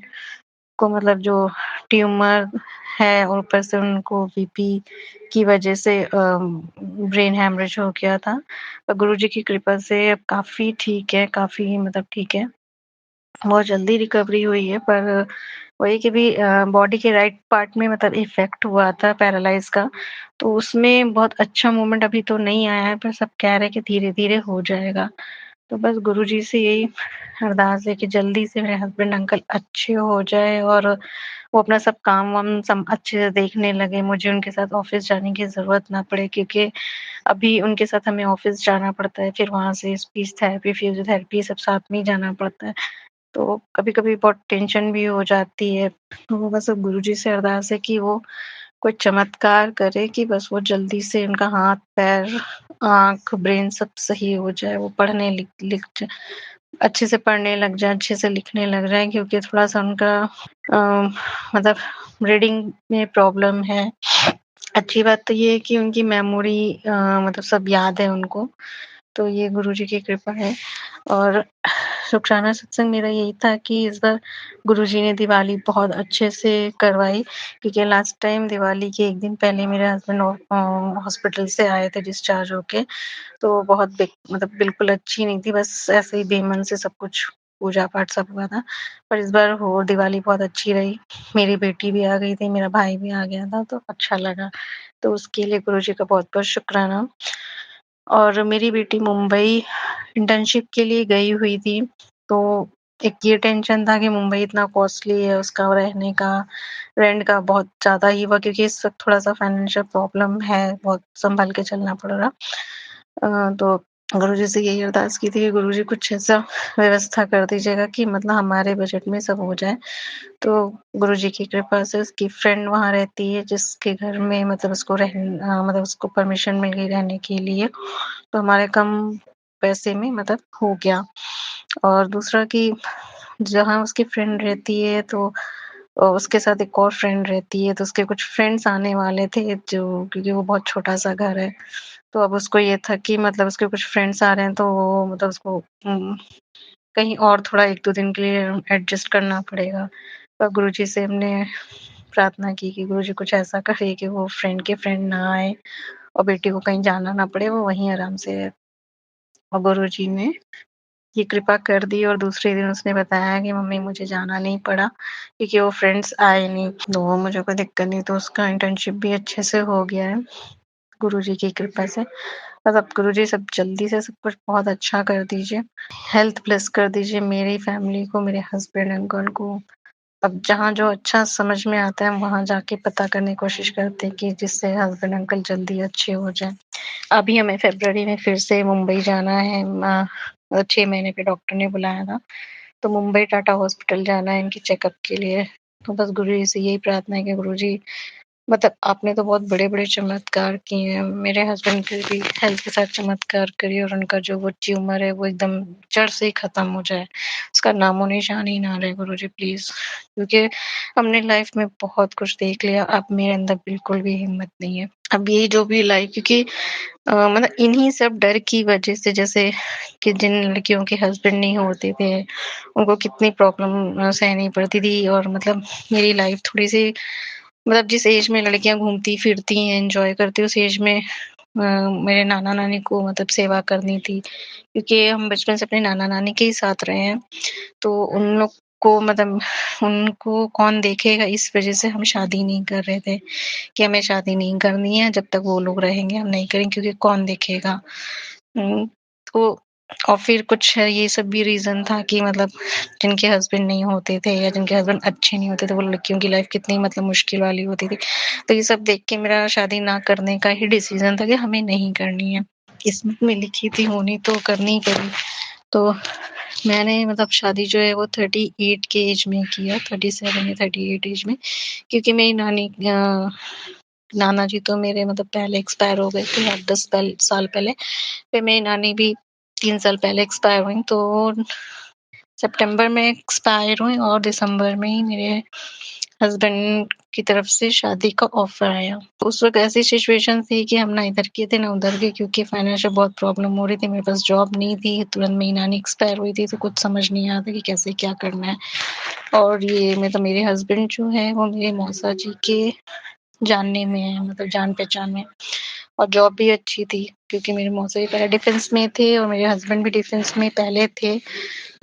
को मतलब जो ट्यूमर है और ऊपर से उनको बीपी की वजह से ब्रेन हैमरेज हो गया था, पर गुरु जी की कृपा से अब काफी ठीक है, काफी मतलब ठीक है, बहुत जल्दी रिकवरी हुई है। पर वही कि भी बॉडी के राइट पार्ट में मतलब इफेक्ट हुआ था पैरालाइज का, तो उसमें बहुत अच्छा मूवमेंट अभी तो नहीं आया है, पर सब कह रहे हैं कि धीरे धीरे हो जाएगा। तो बस गुरुजी से यही अरदास है कि जल्दी से मेरे हस्बैंड अंकल अच्छे हो जाए और वो अपना सब काम-वाम सम अच्छे से देखने लगे। मुझे उनके साथ ऑफ़िस जाने की ज़रूरत ना पड़े, क्योंकि अभी उनके साथ हमें ऑफ़िस जाना पड़ता है, फिर वहाँ से स्पीच थेरेपी, फिज़ियोथेरेपी सब साथ में ही जाना पड़ता है। तो कभी-कभी बहुत टेंशन भी हो जाती है। तो बस अब गुरुजी से अरदास है कि वो कोई चमत्कार करे कि बस वो जल्दी से उनका हाथ, पैर, आँख, ब्रेन सब सही हो जाए। वो पढ़ने लिख लिख ज अच्छे से पढ़ने लग जाएँ, अच्छे से लिखने लग जाएँ, क्योंकि थोड़ा-सा उनका अ, मतलब रीडिंग में प्रॉब्लम है। अच्छी बात तो ये है कि उनकी मेमोरी मतलब सब याद है उनको। तो ये गुरुजी की कृपा है। और शुक्राना सत्संग मेरा यही था कि इस बार गुरुजी ने दिवाली बहुत अच्छे से करवाई, क्योंकि लास्ट टाइम दिवाली के 1 दिन पहले मेरे हस्बैंड हॉस्पिटल से आए थे डिस्चार्ज होके। तो बहुत मतलब बिल्कुल अच्छी नहीं थी, बस ऐसे ही बेमन से सब कुछ पूजा-पाठ सब हुआ था। पर इस बार हो दिवाली बहुत अच्छी रही। मेरी बेटी भी आ गई थी, मेरा भाई भी आ गया था, तो अच्छा लगा। तो उसके लिए गुरुजी का बहुत-बहुत शुक्राना। और मेरी बेटी मुंबई इंटर्नशिप के लिए गई हुई थी, तो एक ये टेंशन था कि मुंबई इतना कॉस्टली है, उसका रहने का, रेंट का बहुत ज़्यादा ही हुआ, क्योंकि इस वक़्त थोड़ा-सा फाइनेंशियल प्रॉब्लम है, बहुत सँभल के चलना पड़ रहा। तो गुरुजी से यही अरदास की थी कि गुरुजी कुछ ऐसा व्यवस्था कर दीजिएगा कि मतलब हमारे बजट में सब हो जाए। तो गुरुजी की कृपा से उसकी फ्रेंड वहाँ रहती है, जिसके घर में मतलब मतलब उसको परमिशन मिल गई रहने के लिए, तो हमारे कम पैसे में मतलब हो गया। और दूसरा कि जहाँ उसकी फ्रेंड रहती है, तो उसके साथ एक और फ्रेंड रहती है, तो उसके कुछ फ्रेंड्स आने वाले थे, जो क्योंकि वो बहुत छोटा-सा घर है, तो अब उसको ये था कि मतलब उसके कुछ फ्रेंड्स आ रहे हैं, तो वो मतलब उसको कहीं और थोड़ा 1-2 दिन के लिए एडजस्ट करना पड़ेगा। पर गुरुजी से हमने प्रार्थना की कि गुरुजी कुछ ऐसा करे कि वो फ्रेंड के फ्रेंड ना आए और बेटी को कहीं जाना ना पड़े, वो वहीं आराम से रहे। और गुरुजी ने ये कृपा कर दी, और दूसरे दिन उसने बताया कि मम्मी मुझे जाना नहीं पड़ा, क्योंकि वो फ्रेंड्स आए नहीं, तो मुझे कोई दिक्कत नहीं, तो उसका इंटर्नशिप भी अच्छे से हो गया है, गुरुजी की कृपा से। बस अब गुरुजी सब जल्दी से सब कुछ बहुत अच्छा कर दीजिए, हेल्थ ब्लेस कर दीजिए मेरी फैमिली को, मेरे हस्बैंड अंकल को। अब जहाँ जो अच्छा समझ में आता है, हम वहाँ जाके पता करने की कोशिश करते हैं कि जिससे हस्बैंड अंकल जल्दी अच्छे हो जाएँ। अभी हमें फ़रवरी में फिर से मुंबई जाना है, 6 महीने पे डॉक्टर ने बुलाया था, तो मुंबई टाटा हॉस्पिटल जाना है इनके चेकअप के लिए। तो बस गुरुजी से यही प्रार्थना है कि गुरुजी मतलब आपने तो बहुत बड़े-बड़े चमत्कार किए हैं, मेरे हस्बैंड की भी हेल्थ के साथ चमत्कार करिए, और उनका जो वो ट्यूमर है वो एकदम जड़ से ही खत्म हो जाए। उसका नामो-निशान ही ना रहे गुरुजी प्लीज़, क्योंकि हमने लाइफ़ में बहुत कुछ देख लिया, अब मेरे अंदर बिल्कुल भी हिम्मत नहीं है। अब ये जो भी लाइफ़, क्योंकि मतलब इन्हीं सब डर की वजह से, जैसे कि जिन लड़कियों के हस्बैंड नहीं होते थे, उनको कितनी प्रॉब्लम सहनी पड़ती थी, और मतलब मेरी लाइफ़ थोड़ी-सी मतलब जिस एज में लड़कियाँ घूमती-फिरती हैं, एन्जॉय करती हैं, उस एज में मेरे नाना-नानी को मतलब सेवा करनी थी, क्योंकि हम बचपन से अपने नाना-नानी के ही साथ रहे हैं। तो उन लोग को मतलब उनको कौन देखेगा, इस वजह से हम शादी नहीं कर रहे थे, कि हमें शादी नहीं करनी है, जब तक वो लोग रहेंगे हम नहीं करेंगे, क्योंकि कौन देखेगा। तो और फिर कुछ ये सब भी रीज़न था कि मतलब जिनके हस्बैंड नहीं होते थे या जिनके हस्बैंड अच्छे नहीं होते थे, वो लड़कियों की लाइफ़ कितनी मतलब मुश्किल वाली होती थी। तो ये सब देख के मेरा शादी ना करने का ही डिसीज़न था कि हमें नहीं करनी है। किस्मत में लिखी थी होनी, तो करनी ही पड़ी। तो मैंने मतलब शादी जो है वो 38 के एज में किया, 37 या 38 एज में, क्योंकि मेरी नाना जी तो मेरे मतलब पहले एक्सपायर हो गए थे, 8-10 साल पहले। फिर मेरी नानी भी 3 साल पहले एक्सपायर हुईं, तो सितंबर में एक्सपायर हुईं और दिसंबर में ही मेरे हस्बैंड की तरफ से शादी का ऑफ़र आया। तो उस वक़्त ऐसी सिचुएशन थी कि हम ना इधर के थे, ना उधर के, क्योंकि फाइनेंशियल बहुत प्रॉब्लम हो रही थी। मेरे पास जॉब नहीं थी, तुरंत मेरी नानी एक्सपायर हुई थी, तो कुछ समझ नहीं आता कि कैसे क्या करना है। और ये मतलब मेरे हस्बैंड जो हैं, वो मेरे मौसा जी के जानने में है, मतलब जान-पहचान में, और जॉब भी अच्छी थी, क्योंकि मेरे मौसा जी पहले डिफेंस में थे और मेरे हस्बैंड भी डिफेंस में पहले थे।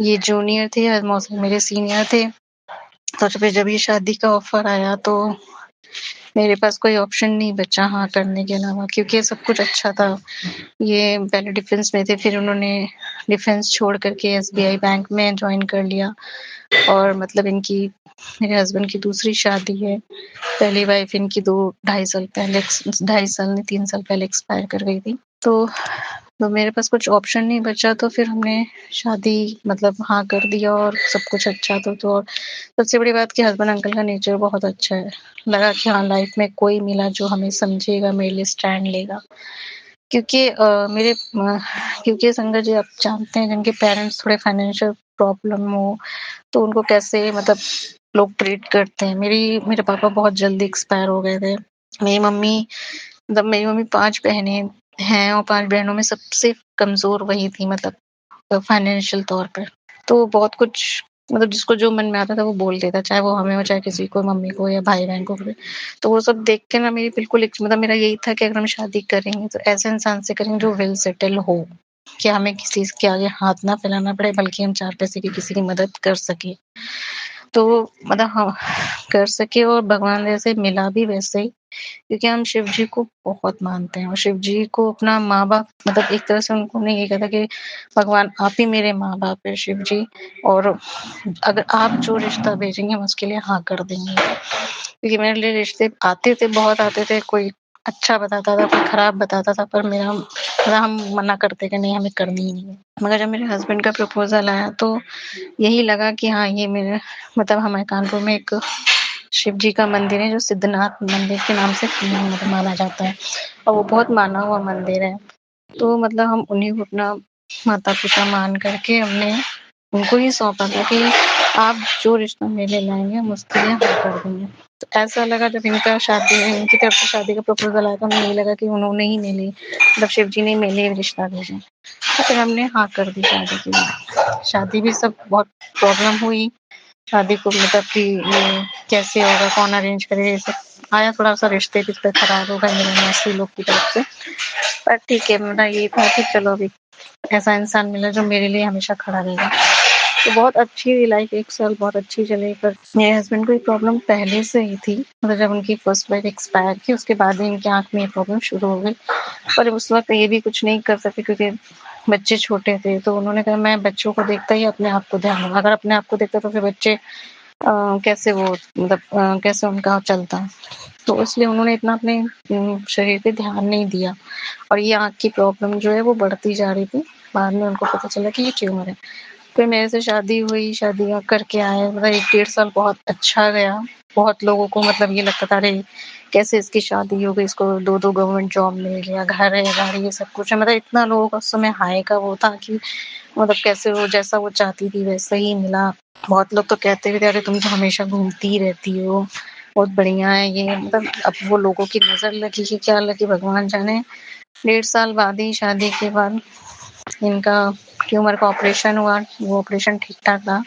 ये जूनियर थे और मौसा मेरे सीनियर थे। तो जब ये शादी का ऑफ़र आया, तो मेरे पास कोई ऑप्शन नहीं बचा हाँ करने के अलावा, क्योंकि सब कुछ अच्छा था। ये पहले डिफेंस में थे, फिर उन्होंने डिफेंस छोड़ कर के एसबीआई बैंक में जॉइन कर लिया और मतलब इनकी मेरे हस्बैंड की दूसरी शादी है। पहली वाइफ इनकी 2 ढाई साल नहीं 3 साल पहले एक्सपायर कर गई थी। तो मेरे पास कुछ ऑप्शन नहीं बचा, तो फिर हमने शादी मतलब हाँ कर दिया और सब कुछ अच्छा था। तो और सबसे बड़ी बात कि हस्बैंड अंकल का नेचर बहुत अच्छा है। लगा कि हाँ लाइफ में कोई मिला जो हमें समझेगा, मेरे लिए स्टैंड लेगा। क्योंकि क्योंकि संगत जी आप जानते हैं जिनके पेरेंट्स थोड़े फाइनेंशियल प्रॉब्लम हो तो उनको कैसे मतलब लोग ट्रीट करते हैं। मेरे पापा बहुत जल्दी एक्सपायर हो गए थे। मेरी मम्मी 5 बहनें हैं और 5 बहनों में सबसे कमज़ोर वही थी, मतलब फाइनेंशियल तौर पे। तो बहुत कुछ मतलब जिसको जो मन में आता था वो बोल देता, चाहे वो हमें हो चाहे किसी को, मम्मी को या भाई-बहन को भी। तो वो सब देख के ना मेरी बिल्कुल मतलब मेरा यही था कि अगर हम शादी करेंगे तो ऐसे इंसान से करेंगे जो वेल सेटल हो, कि हमें किसी के आगे हाथ ना फैलाना पड़े, बल्कि हम 4 पैसे की किसी की मदद कर सकें। तो मतलब हम कर सके और भगवान जैसे मिला भी वैसे ही, क्योंकि हम शिव जी को बहुत मानते हैं और शिव जी को अपना माँ-बाप मतलब एक तरह से उनको हमने ये कहा था कि भगवान आप ही मेरे माँ-बाप हैं शिव जी, और अगर आप जो रिश्ता भेजेंगे हम उसके लिए हाँ कर देंगे। क्योंकि मेरे लिए रिश्ते आते थे, बहुत आते थे, कोई अच्छा बताता था, कोई खराब बताता था, पर मेरा मतलब हम मना करते कि नहीं हमें करनी ही नहीं है। मगर जब मेरे हस्बैंड का प्रपोज़ल आया तो यही लगा कि हाँ ये मेरे मतलब हमारे कानपुर में एक शिव जी का मंदिर है जो सिद्धनाथ मंदिर के नाम से मतलब माना जाता है और वो बहुत माना हुआ मंदिर है। तो मतलब हम उन्हीं को अपना माता-पिता मान करके हमने उनको ही सौंपा था कि आप जो रिश्ता मेरे लिए लाएँगे हम उसके लिए हाँ कर देंगे। तो ऐसा लगा जब इनकी तरफ से शादी का प्रपोज़ल आया तो हमें यही लगा कि उन्होंने ही मेरे लिए मतलब शिव जी ने मेरे लिए रिश्ता भेजा। तो फिर हमने हाँ कर दी शादी के लिए। शादी भी सब बहुत प्रॉब्लम हुई। शादी को मतलब कि ये कैसे होगा, कौन अरेंज करेगा, ये सब आया, थोड़ा-सा रिश्ते भी थोड़े खराब हो गए मेरे मौसी लोग की तरफ से। पर ठीक है, मेरा ये था कि चलो अभी ऐसा इंसान मिला जो मेरे लिए हमेशा खड़ा रहेगा। तो बहुत अच्छी रही लाइफ, 1 साल बहुत अच्छी चली, पर मेरे हस्बैंड को ये प्रॉब्लम पहले से ही थी। मतलब जब उनकी फर्स्ट वाइफ एक्सपायर की उसके बाद ही इनकी आँख में ये प्रॉब्लम शुरू हो गई। पर उस वक़्त ये भी कुछ नहीं कर सके क्योंकि बच्चे छोटे थे, तो उन्होंने कहा मैं बच्चों को देखता ही अपने आप को ध्यान दूँगा। अगर अपने आप को देखता तो फिर बच्चे कैसे वो मतलब कैसे उनका चलता। तो इसलिए उन्होंने इतना अपने शरीर पे ध्यान नहीं दिया और ये आँख की प्रॉब्लम जो है वो बढ़ती जा रही थी। बाद में उनको पता चला कि ये ट्यूमर है। फिर मेरे से शादी हुई, शादी करके आए, मतलब 1 डेढ़ साल बहुत अच्छा गया। बहुत लोगों को मतलब ये लगता था अरे! कैसे इसकी शादी हो गई, इसको 2-2 गवर्नमेंट जॉब मिल गया, घर है, गाड़ी है, सब कुछ है। मतलब इतना लोगों का उस समय हाय का वो था कि मतलब कैसे वो जैसा वो चाहती थी वैसा ही मिला। बहुत लोग तो कहते भी थे अरे तुम तो हमेशा घूमती ही रहती हो, बहुत बढ़िया है ये। मतलब अब वो लोगों की नज़र लगी कि क्या लगी भगवान जाने। डेढ़ साल बाद ही शादी के बाद इनका ट्यूमर का ऑपरेशन हुआ, वो ऑपरेशन ठीक-ठाक रहा,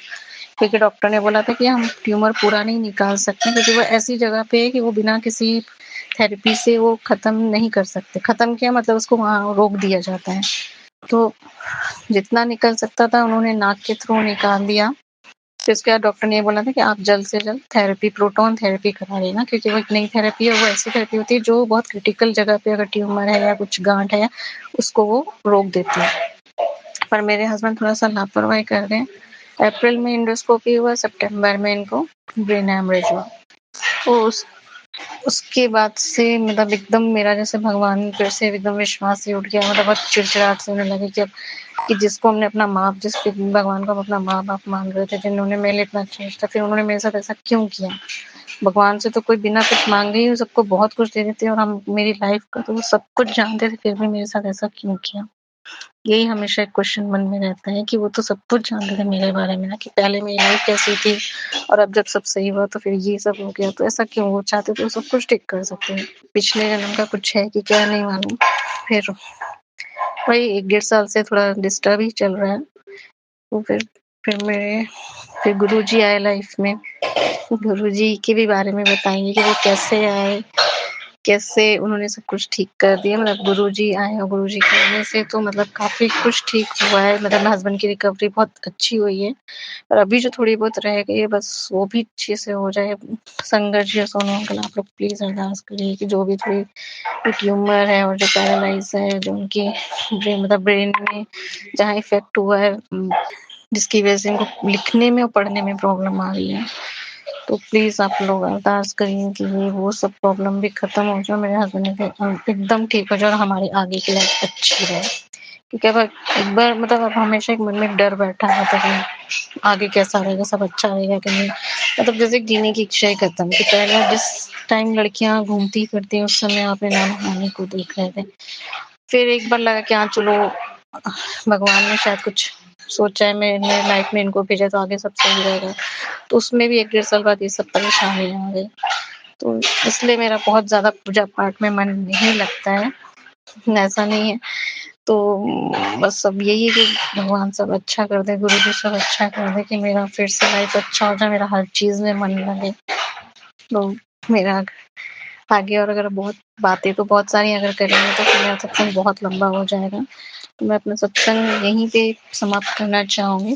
क्योंकि डॉक्टर ने बोला था कि हम ट्यूमर पूरा नहीं निकाल सकते क्योंकि वो ऐसी जगह पे है कि वो बिना किसी थेरेपी से वो ख़त्म नहीं कर सकते। ख़त्म किया मतलब उसको वहाँ रोक दिया जाता है। तो जितना निकल सकता था उन्होंने नाक के थ्रू निकाल दिया। फिर उसके बाद डॉक्टर ने ये बोला था कि आप जल्द से जल्द थेरेपी प्रोटॉन थेरेपी करा लेना, क्योंकि वो एक नई थेरेपी है, वो ऐसी थेरेपी होती है जो बहुत क्रिटिकल जगह पे अगर ट्यूमर है या कुछ गाँठ है, उसको वो रोक देती है। पर मेरे हस्बैंड थोड़ा-सा लापरवाही कर गए। अप्रैल में एंडोस्कोपी हुआ, सितंबर में इनको ब्रेन हेमरेज हुआ। तो उसके बाद से मतलब एकदम मेरा जैसे भगवान पे से एकदम विश्वास ही उठ गया। मतलब बहुत चिड़चिड़ाहट से होने लगी कि अब कि जिसको हमने अपना जिस भगवान को हम अपना माँ-बाप मान रहे थे, जिन्होंने मेरे लिए इतना चेंज था, फिर उन्होंने मेरे साथ ऐसा क्यों किया? भगवान से तो कोई बिना कुछ माँगे ही सबको बहुत कुछ दे देते हैं और हम मेरी लाइफ का तो वो सब कुछ जानते थे, फिर भी मेरे साथ ऐसा क्यों किया? यही हमेशा एक क्वेश्चन मन में रहता है कि वो तो सब कुछ जानते थे मेरे बारे में ना, कि पहले मेरी लाइफ कैसी थी और अब जब सब सही हुआ तो फिर ये सब हो गया, तो ऐसा क्यों? वो चाहते तो सब कुछ ठीक कर सकते हैं। पिछले जन्म का कुछ है कि क्या नहीं मालूम। फिर वही 1 डेढ़ साल से थोड़ा डिस्टर्ब ही चल रहा है। तो फिर गुरुजी आए लाइफ में। गुरुजी के भी बारे में बताएँगे कि वो कैसे आए कैसे उन्होंने सब कुछ ठीक कर दिया। मतलब गुरुजी आए और गुरुजी की वजह से तो मतलब काफ़ी कुछ ठीक हुआ है। मतलब मेरे हस्बैंड की रिकवरी बहुत अच्छी हुई है और अभी जो थोड़ी बहुत रह गई है बस वो भी अच्छे से हो जाए। संगत जी और सोनू अंकल आप लोग प्लीज़ अरदास करिए कि जो भी थोड़ी ट्यूमर है और जो पैरालाइज़ है, जो उनकी ब्रेन में जहाँ इफ़ेक्ट हुआ है जिसकी वजह से इनको लिखने में और पढ़ने में प्रॉब्लम आ रही है। तो प्लीज़ आप लोग अरदास करिए कि ये वो सब प्रॉब्लम भी ख़त्म हो जाए, मेरे हस्बैंड के एकदम ठीक हो जाए और हमारी आगे की लाइफ़ अच्छी रहे। क्योंकि अब एक बार मतलब अब हमेशा एक मन में डर बैठा रहता है कि आगे कैसा रहेगा, सब अच्छा रहेगा कि नहीं। मतलब जैसे जीने की इच्छा ही खत्म कि पहले जिस टाइम लड़कियां घूमती फिरती उस समय अपने नाना नानी को देख रहे थे। फिर एक बार लगा कि हाँ चलो भगवान ने शायद कुछ सोचा है मेरे लाइफ में, इनको भेजा तो आगे सब सही रहेगा। तो उसमें भी 1 डेढ़ साल बाद ये सब परेशानियां आ गई। तो इसलिए मेरा बहुत ज़्यादा पूजा पाठ में मन नहीं लगता है, ऐसा नहीं है। तो बस अब यही है कि भगवान सब अच्छा कर दे, गुरु जी सब अच्छा कर दे कि मेरा फिर से लाइफ अच्छा हो जाए, मेरा हर चीज़ में मन लगे। तो मेरा आगे और अगर बहुत बातें तो बहुत सारी अगर करेंगे तो फिर मेरा सत्संग बहुत लंबा हो जाएगा। तो मैं अपना सत्संग यहीं पे समाप्त करना चाहूँगी।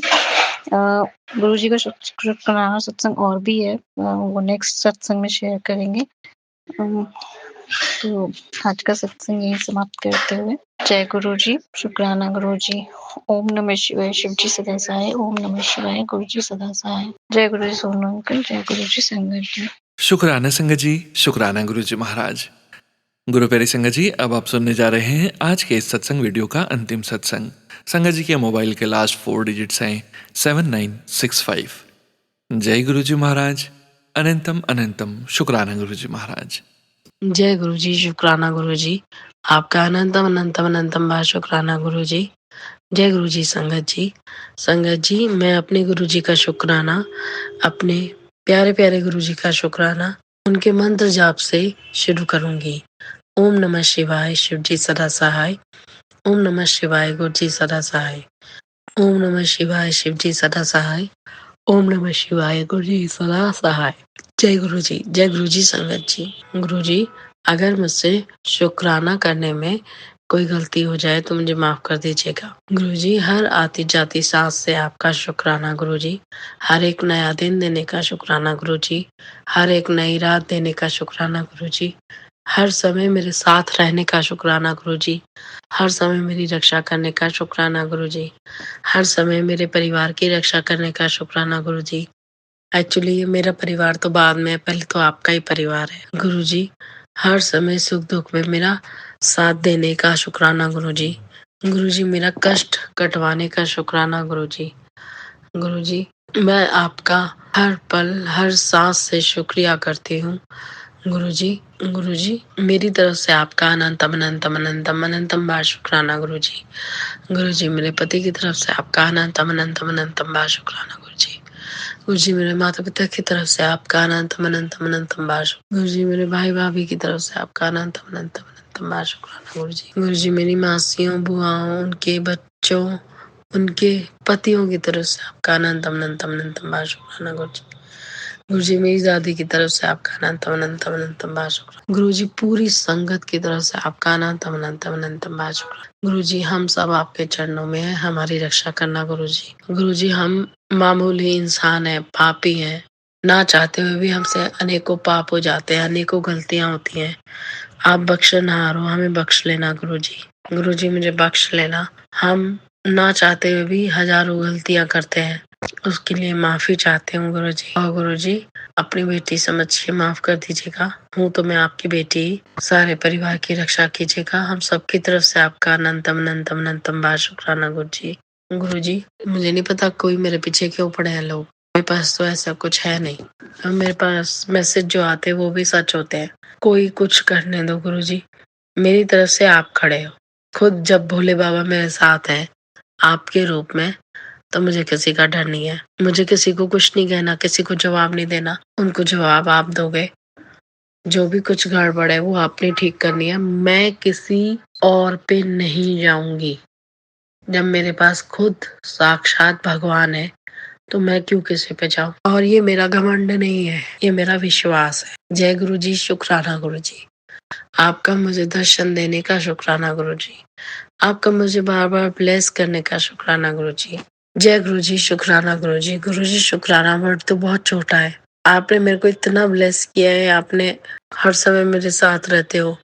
गुरुजी का शुक्राना सत्संग और भी है, वो नेक्स्ट सत्संग में शेयर करेंगे। अम, तो आज का सत्संग यहीं समाप्त करते हुए जय गुरु जी, शुक्राना गुरु जी। ओम नमः शिवाय, शिव जी सदा सहाय। ओम नमः शिवाय, गुरु जी सदा सहाय। जय गुरु जी सोनू अंकल, जय गुरु जी संगत जी। शुक्राना संगत जी, शुक्राना गुरु जी महाराज। गुरु प्यारी संगत जी, अब आप सुनने जा रहे हैं आज के इस सत्संग वीडियो का अंतिम सत्संग। संगत जी के मोबाइल के लास्ट 4 डिजिट्स हैं 7965। जय गुरु जी महाराज, अनंतम अनंतम शुक्राना गुरु जी महाराज। जय गुरु जी, शुक्राना गुरु जी। आपका अनंतम अनंतम अनंतम बार शुक्राना गुरु जी। जय गुरु जी संगत जी। संगत जी, मैं अपने गुरु जी का शुक्राना, अपने प्यारे प्यारे गुरु जी का शुक्राना उनके मंत्र जाप से शुरू करूंगी। ओम नमः शिवाय, शिव जी सदा सहाय। ओम नमः शिवाय, गुरु जी सदा सहाय। ओम नमः शिवाय, शिव जी सदा सहाय। ओम नमः शिवाय, गुरु जी सदा सहाय। जय गुरु जी, जय गुरु जी संगत जी। गुरु जी, अगर मुझसे शुक्राना करने में कोई गलती हो जाए तो मुझे माफ कर दीजिएगा। गुरु जी, हर आती जाती सांस से आपका शुक्राना गुरु जी। हर एक नया दिन देने का शुक्राना गुरु जी। हर एक नई रात देने का शुक्राना गुरु जी। हर समय मेरे साथ रहने का शुक्राना गुरु जी। हर समय मेरी रक्षा करने का शुक्राना गुरु जी। हर समय मेरे परिवार की रक्षा करने का शुक्राना गुरु जी। एक्चुअली ये मेरा परिवार तो बाद में है, पहले तो आपका ही परिवार है। गुरु जी, हर समय सुख दुख में मेरा साथ देने का शुक्राना गुरु जी। गुरु जी, मेरा कष्ट कटवाने का शुक्राना गुरु जी। गुरु जी, मैं आपका हर पल हर सांस से शुक्रिया करती हूँ। गुरु जी, मेरी तरफ से आपका अनंतम अनंतम अनंतम अनंतम बार शुक्राना गुरु जी। गुरु जी, मेरे पति की तरफ से आपका अनंतम अनंतम अनंतम बार शुक्राना गुरु जी। गुरु जी, मेरे माता पिता की तरफ से आपका अनंतम अनंतम अनंतम बार शुक्राना। गुरु जी, मेरे भाई भाभी की तरफ से आपका अनंतम अनंतम अनंतम बार शुक्राना गुरु जी। गुरु जी, मेरी मासियों बुआओं उनके बच्चों उनके पतियों की तरफ से आपका अनंतम अनंतम अनंतम बार शुक्राना गुरु जी। गुरु जी, मेरी दादी की तरफ से आपका अनंतम अनंतम अनंतम बार शुक्राना। गुरु जी, पूरी संगत की तरफ से आपका अनंतम अनंतम अनंतम बार शुक्राना। गुरु जी, हम सब आपके चरणों में हैं, हमारी रक्षा करना गुरु जी। गुरु जी, हम मामूली इंसान हैं, पापी हैं, ना चाहते हुए भी हमसे अनेकों पाप हो जाते हैं, अनेकों गलतियां होती हैं। आप बख्शनहार हो, हमें बख्श लेना गुरु जी। गुरु जी, मुझे बख्श लेना। हम ना चाहते हुए भी हजारों गलतियां करते हैं, उसके लिए माफी चाहते हूँ गुरु जी। और गुरु जी, अपनी बेटी समझ के माफ कर दीजिएगा। हूँ तो मैं आपकी बेटी, सारे परिवार की रक्षा कीजिएगा। हम सबकी तरफ से आपका अनंतम अनंतम अनंतम बार शुक्राना गुरु जी। गुरु जी, मुझे नहीं पता कोई मेरे पीछे क्यों पड़े हैं लोग, मेरे पास तो ऐसा कुछ है नहीं। अब मेरे पास मैसेज जो आते हैं वो भी सच होते हैं। कोई कुछ करने दो गुरु जी, मेरी तरफ से आप खड़े हो। खुद जब भोले बाबा मेरे साथ हैं आपके रूप में, तो मुझे किसी का डर नहीं है। मुझे किसी को कुछ नहीं कहना, किसी को जवाब नहीं देना, उनको जवाब आप दोगे। जो भी कुछ गड़बड़ है वो आपने ठीक करनी है। मैं किसी और पे नहीं जाऊंगी। जब मेरे पास खुद साक्षात भगवान है तो मैं क्यों किसी पे जाऊं। और ये मेरा घमंड नहीं है, ये मेरा विश्वास है। जय गुरु जी, शुक्राना गुरु जी। आपका मुझे दर्शन देने का शुक्राना गुरुजी। आपका मुझे बार-बार ब्लेस करने का शुक्राना गुरुजी। जय गुरुजी, शुक्राना गुरुजी। गुरुजी शुक्राना वर्ड तो बहुत छोटा है। आपने मेरे को इतना ब्लेस किया है, आपने हर समय मेरे साथ रहते हो।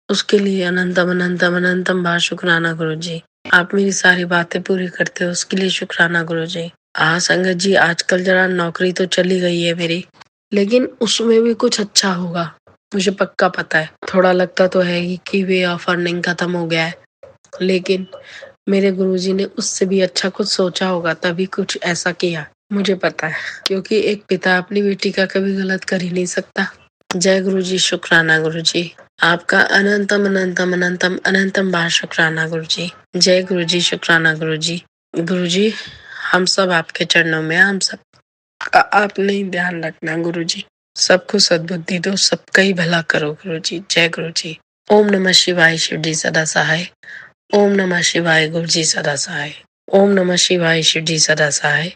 उसके लिए अनंतम अनंतम अनंतम बार शुक्राना गुरुजी। आप मेरी सारी बातें पूरी करते हो, उसके लिए शुक्राना गुरुजी। संगत जी, आजकल जरा नौकरी तो चली गई है मेरी, लेकिन उसमें भी कुछ अच्छा होगा, मुझे पक्का पता है। थोड़ा लगता तो है ही कि वे ऑफ अर्निंग खत्म हो गया है, लेकिन मेरे गुरुजी ने उससे भी अच्छा कुछ सोचा होगा, तभी कुछ ऐसा किया, मुझे पता है। क्योंकि एक पिता अपनी बेटी का कभी गलत कर ही नहीं सकता। जय गुरुजी, शुक्राना गुरुजी। आपका अनंतम अनंतम अनंतम अनंतम बार शुक्राना गुरुजी। जय गुरुजी, शुक्राना गुरुजी। गुरुजी, हम सब आपके चरणों में, हम सब का आपने ही ध्यान रखना गुरुजी। सबको सद्बुद्धि दो, सबका ही भला करो गुरुजी। जय गुरुजी। ओम नमः शिवाय, शिव जी सदा सहाय। ओम नमः शिवाय, गुरुजी सदा सहाय। ओम नमः शिवाय, शिव जी सदा सहाय।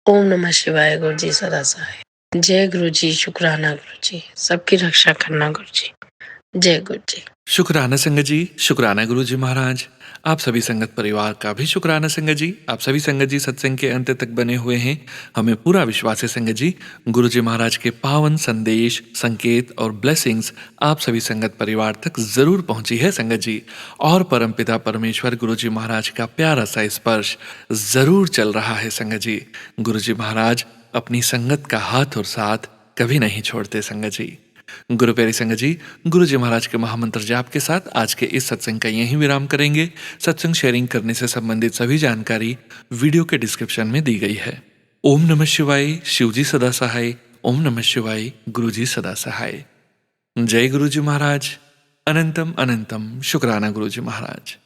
ओम नमः शिवाय, गुरुजी सदा सहाय। जय गुरुजी, शुक्राना गुरुजी। सबकी रक्षा करना गुरुजी। जय गुरुजी। शुक्राना संगत जी, शुक्राना गुरुजी महाराज। आप सभी संगत परिवार का भी शुक्राना संगत जी। आप सभी संगत जी सत्संग के अंत तक बने हुए हैं। हमें पूरा विश्वास है संगत जी, गुरुजी महाराज के पावन संदेश, संकेत और ब्लेसिंग्स आप सभी संगत परिवार तक जरूर पहुंची है संगत जी। और परमपिता परमेश्वर गुरुजी महाराज का प्यारा सा स्पर्श जरूर चल रहा है संगत जी। गुरुजी महाराज अपनी संगत का हाथ और साथ कभी नहीं छोड़ते संगत जी। गुरु प्यारी संगत जी, गुरु जी महाराज के महामंत्र जाप के साथ आज के इस सत्संग का यहीं विराम करेंगे। सत्संग शेयरिंग करने से संबंधित सभी जानकारी वीडियो के डिस्क्रिप्शन में दी गई है। ओम नमः शिवाय, शिव जी सदा सहाय। ओम नमः शिवाय, गुरु जी सदा सहाय। जय गुरु जी महाराज। अनंतम अनंतम शुक्राना गुरु जी महाराज।